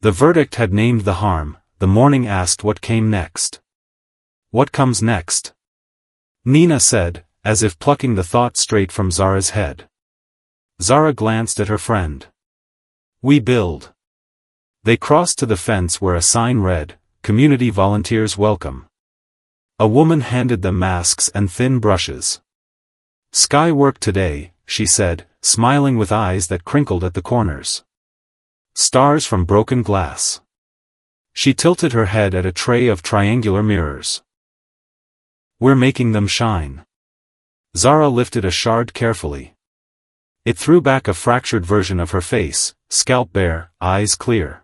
[SPEAKER 1] The verdict had named the harm. The morning asked what came next. What comes next? Nina said, as if plucking the thought straight from Zara's head. Zara glanced at her friend. We build. They crossed to the fence where a sign read, Community Volunteers Welcome. A woman handed them masks and thin brushes. Sky work today, she said, smiling with eyes that crinkled at the corners. Stars from broken glass. She tilted her head at a tray of triangular mirrors. We're making them shine. Zara lifted a shard carefully. It threw back a fractured version of her face, scalp bare, eyes clear.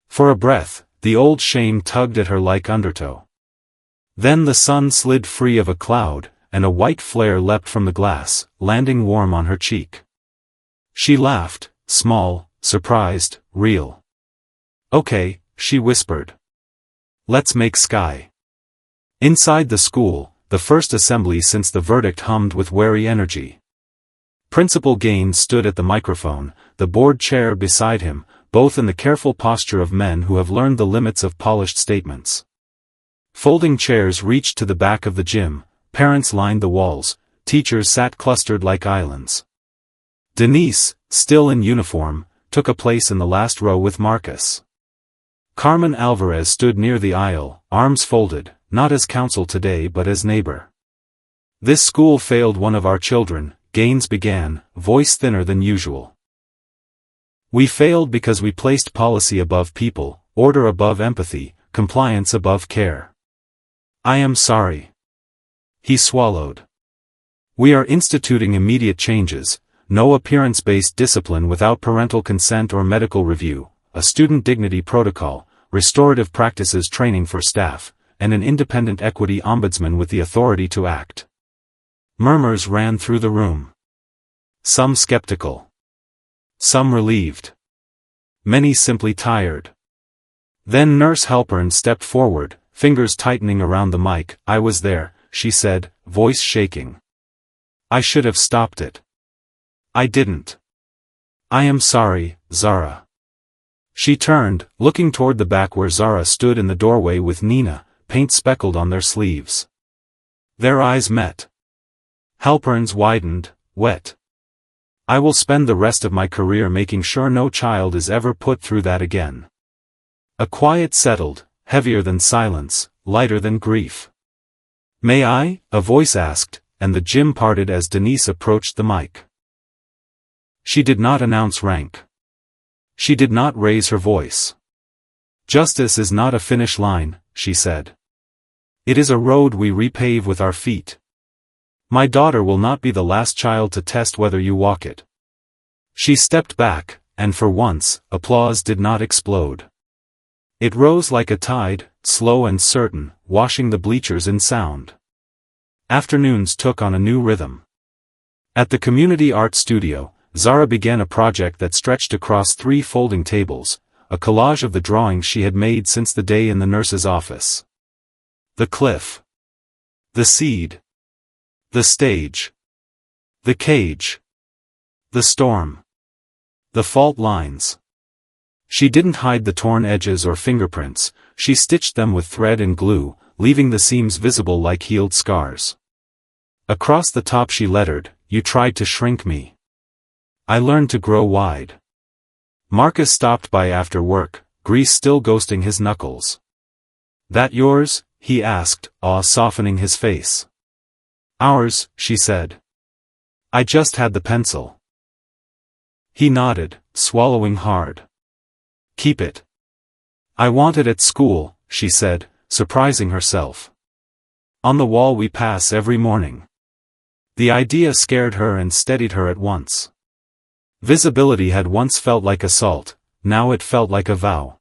[SPEAKER 1] For a breath, the old shame tugged at her like undertow. Then the sun slid free of a cloud, and a white flare leapt from the glass, landing warm on her cheek. She laughed, small, surprised, real. Okay, she whispered. Let's make sky. Inside the school, the first assembly since the verdict hummed with wary energy. Principal Gaines stood at the microphone, the board chair beside him, both in the careful posture of men who have learned the limits of polished statements. Folding chairs reached to the back of the gym, parents lined the walls, teachers sat clustered like islands. Denise, still in uniform, took a place in the last row with Marcus. Carmen Alvarez stood near the aisle, arms folded, not as counsel today but as neighbor. This school failed one of our children, Gaines began, voice thinner than usual. We failed because we placed policy above people, order above empathy, compliance above care. I am sorry. He swallowed. We are instituting immediate changes, no appearance-based discipline without parental consent or medical review, a student dignity protocol, restorative practices training for staff, and an independent equity ombudsman with the authority to act. Murmurs ran through the room. Some skeptical. Some relieved. Many simply tired. Then Nurse Halpern stepped forward, fingers tightening around the mic. I was there, she said, voice shaking. I should have stopped it. I didn't. I am sorry, Zara. She turned, looking toward the back where Zara stood in the doorway with Nina, paint speckled on their sleeves. Their eyes met. Halpern's widened, wet. I will spend the rest of my career making sure no child is ever put through that again. A quiet settled, heavier than silence, lighter than grief. May I? A voice asked, and the gym parted as Denise approached the mic. She did not announce rank. She did not raise her voice. Justice is not a finish line, she said. It is a road we repave with our feet. My daughter will not be the last child to test whether you walk it. She stepped back, and for once, applause did not explode. It rose like a tide, slow and certain, washing the bleachers in sound. Afternoons took on a new rhythm. At the community art studio, Zara began a project that stretched across 3 folding tables, a collage of the drawings she had made since the day in the nurse's office. The cliff. The seed. The stage. The cage. The storm. The fault lines. She didn't hide the torn edges or fingerprints, she stitched them with thread and glue, leaving the seams visible like healed scars. Across the top she lettered, You tried to shrink me. I learned to grow wide. Marcus stopped by after work, grease still ghosting his knuckles. That yours? He asked, awe softening his face. Ours, she said. I just had the pencil. He nodded, swallowing hard. Keep it. I want it at school, she said, surprising herself. On the wall we pass every morning. The idea scared her and steadied her at once. Visibility had once felt like assault, now it felt like a vow.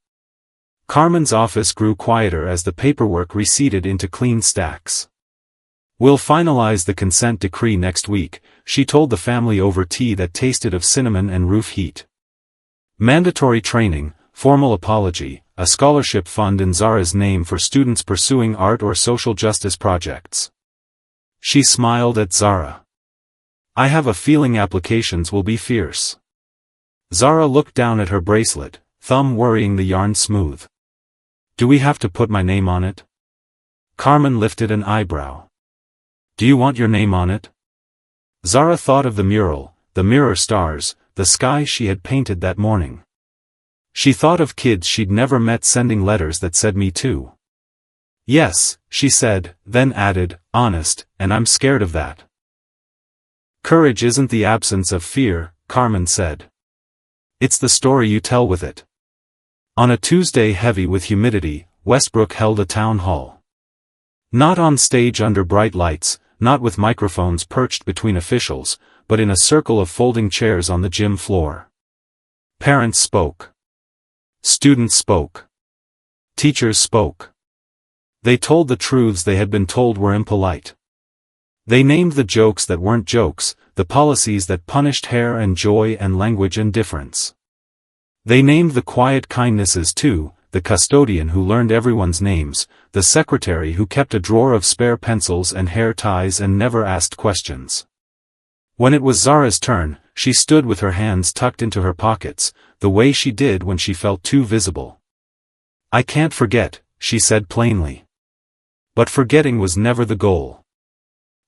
[SPEAKER 1] Carmen's office grew quieter as the paperwork receded into clean stacks. We'll finalize the consent decree next week, she told the family over tea that tasted of cinnamon and roof heat. Mandatory training, formal apology, a scholarship fund in Zara's name for students pursuing art or social justice projects. She smiled at Zara. I have a feeling applications will be fierce. Zara looked down at her bracelet, thumb worrying the yarn smooth. Do we have to put my name on it? Carmen lifted an eyebrow. Do you want your name on it? Zara thought of the mural, the mirror stars, the sky she had painted that morning. She thought of kids she'd never met sending letters that said me too. Yes, she said, then added, honest, and I'm scared of that. Courage isn't the absence of fear, Carmen said. It's the story you tell with it. On a Tuesday heavy with humidity, Westbrook held a town hall. Not on stage under bright lights, not with microphones perched between officials, but in a circle of folding chairs on the gym floor. Parents spoke. Students spoke. Teachers spoke. They told the truths they had been told were impolite. They named the jokes that weren't jokes, the policies that punished hair and joy and language indifference. They named the quiet kindnesses too, the custodian who learned everyone's names, the secretary who kept a drawer of spare pencils and hair ties and never asked questions. When it was Zara's turn, she stood with her hands tucked into her pockets, the way she did when she felt too visible. I can't forget, she said plainly. But forgetting was never the goal.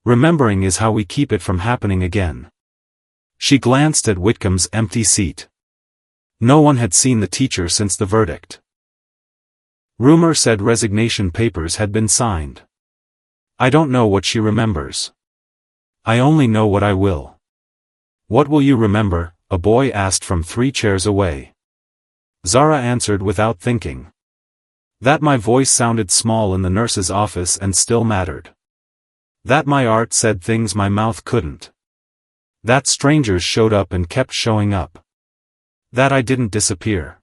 [SPEAKER 1] Remembering is how we keep it from happening again. She glanced at Whitcomb's empty seat. No one had seen the teacher since the verdict. Rumor said resignation papers had been signed. I don't know what she remembers. I only know what I will. What will you remember? A boy asked from 3 chairs away. Zara answered without thinking. That my voice sounded small in the nurse's office and still mattered. That my art said things my mouth couldn't. That strangers showed up and kept showing up. That I didn't disappear.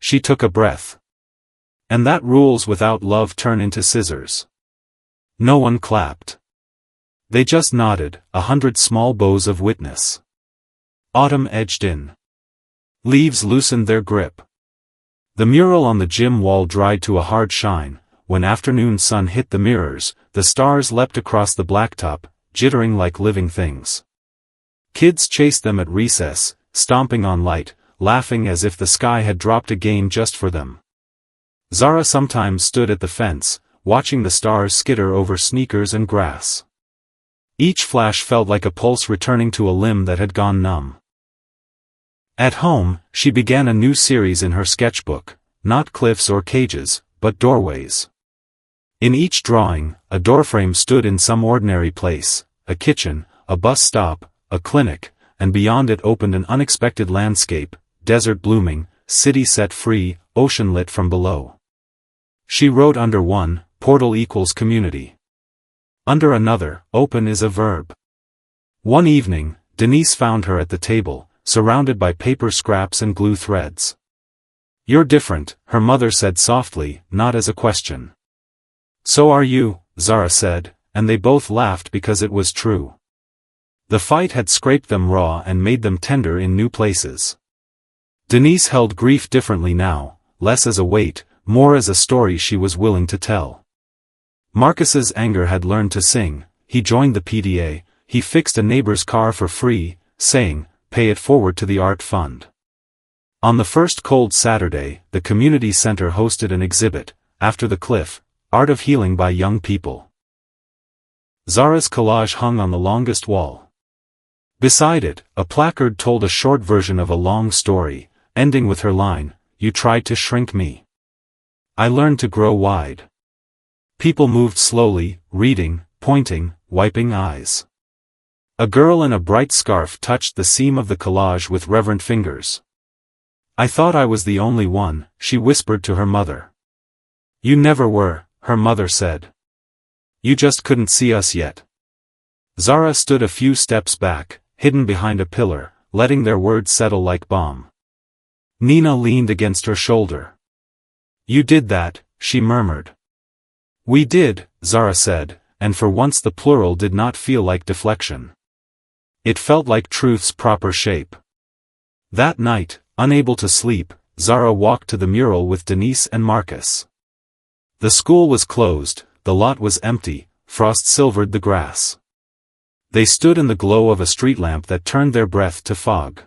[SPEAKER 1] She took a breath. And that rules without love turn into scissors. No one clapped. They just nodded, 100 small bows of witness. Autumn edged in. Leaves loosened their grip. The mural on the gym wall dried to a hard shine. When afternoon sun hit the mirrors, the stars leapt across the blacktop, jittering like living things. Kids chased them at recess, stomping on light, laughing as if the sky had dropped a game just for them. Zara sometimes stood at the fence, watching the stars skitter over sneakers and grass. Each flash felt like a pulse returning to a limb that had gone numb. At home, she began a new series in her sketchbook, not cliffs or cages, but doorways. In each drawing, a doorframe stood in some ordinary place, a kitchen, a bus stop, a clinic, and beyond it opened an unexpected landscape, desert blooming, city set free, ocean lit from below. She wrote under one, portal equals community. Under another, open is a verb. One evening, Denise found her at the table, surrounded by paper scraps and glue threads. You're different, her mother said softly, not as a question. So are you, Zara said, and they both laughed because it was true. The fight had scraped them raw and made them tender in new places. Denise held grief differently now, less as a weight, more as a story she was willing to tell. Marcus's anger had learned to sing. He joined the PTA, he fixed a neighbor's car for free, saying, pay it forward to the art fund. On the first cold Saturday, the community center hosted an exhibit, After the Cliff, Art of Healing by Young People. Zara's collage hung on the longest wall. Beside it, a placard told a short version of a long story, ending with her line, you tried to shrink me. I learned to grow wide. People moved slowly, reading, pointing, wiping eyes. A girl in a bright scarf touched the seam of the collage with reverent fingers. I thought I was the only one, she whispered to her mother. You never were, her mother said. You just couldn't see us yet. Zara stood a few steps back, hidden behind a pillar, letting their words settle like balm. Nina leaned against her shoulder. You did that, she murmured. We did, Zara said, and for once the plural did not feel like deflection. It felt like truth's proper shape. That night, unable to sleep, Zara walked to the mural with Denise and Marcus. The school was closed, the lot was empty, frost silvered the grass. They stood in the glow of a street lamp that turned their breath to fog.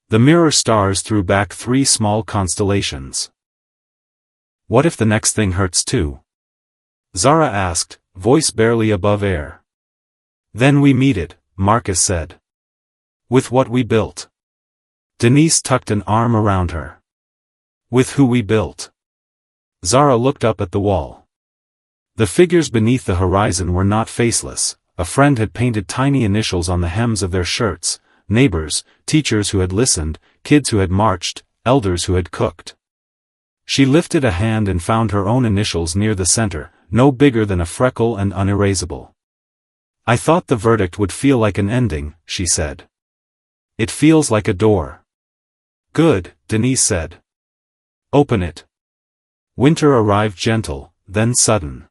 [SPEAKER 1] The mirror stars threw back 3 small constellations. "What if the next thing hurts too?" Zara asked, voice barely above air. "Then we meet it," Marcus said. "With what we built." Denise tucked an arm around her. "With who we built." Zara looked up at the wall. The figures beneath the horizon were not faceless. A friend had painted tiny initials on the hems of their shirts: neighbors, teachers who had listened, kids who had marched, elders who had cooked. She lifted a hand and found her own initials near the center, no bigger than a freckle and unerasable. "I thought the verdict would feel like an ending," she said. "It feels like a door." "Good," Denise said. "Open it." Winter arrived gentle, then sudden.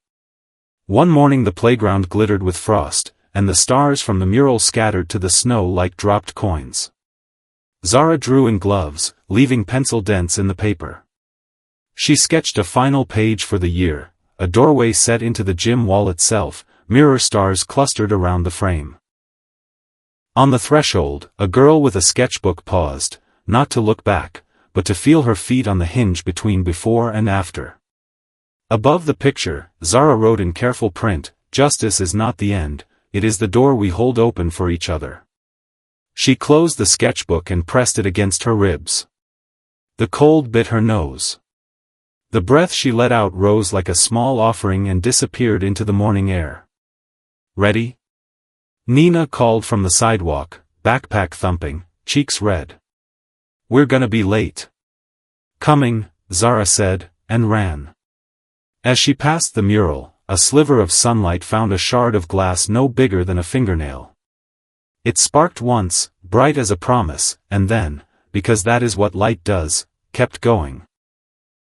[SPEAKER 1] One morning the playground glittered with frost, and the stars from the mural scattered to the snow like dropped coins. Zara drew in gloves, leaving pencil dents in the paper. She sketched a final page for the year, a doorway set into the gym wall itself, mirror stars clustered around the frame. On the threshold, a girl with a sketchbook paused, not to look back, but to feel her feet on the hinge between before and after. Above the picture, Zara wrote in careful print, "Justice is not the end, it is the door we hold open for each other." She closed the sketchbook and pressed it against her ribs. The cold bit her nose. The breath she let out rose like a small offering and disappeared into the morning air. "Ready?" Nina called from the sidewalk, backpack thumping, cheeks red. "We're gonna be late." "Coming," Zara said, and ran. As she passed the mural, a sliver of sunlight found a shard of glass no bigger than a fingernail. It sparked once, bright as a promise, and then, because that is what light does, kept going.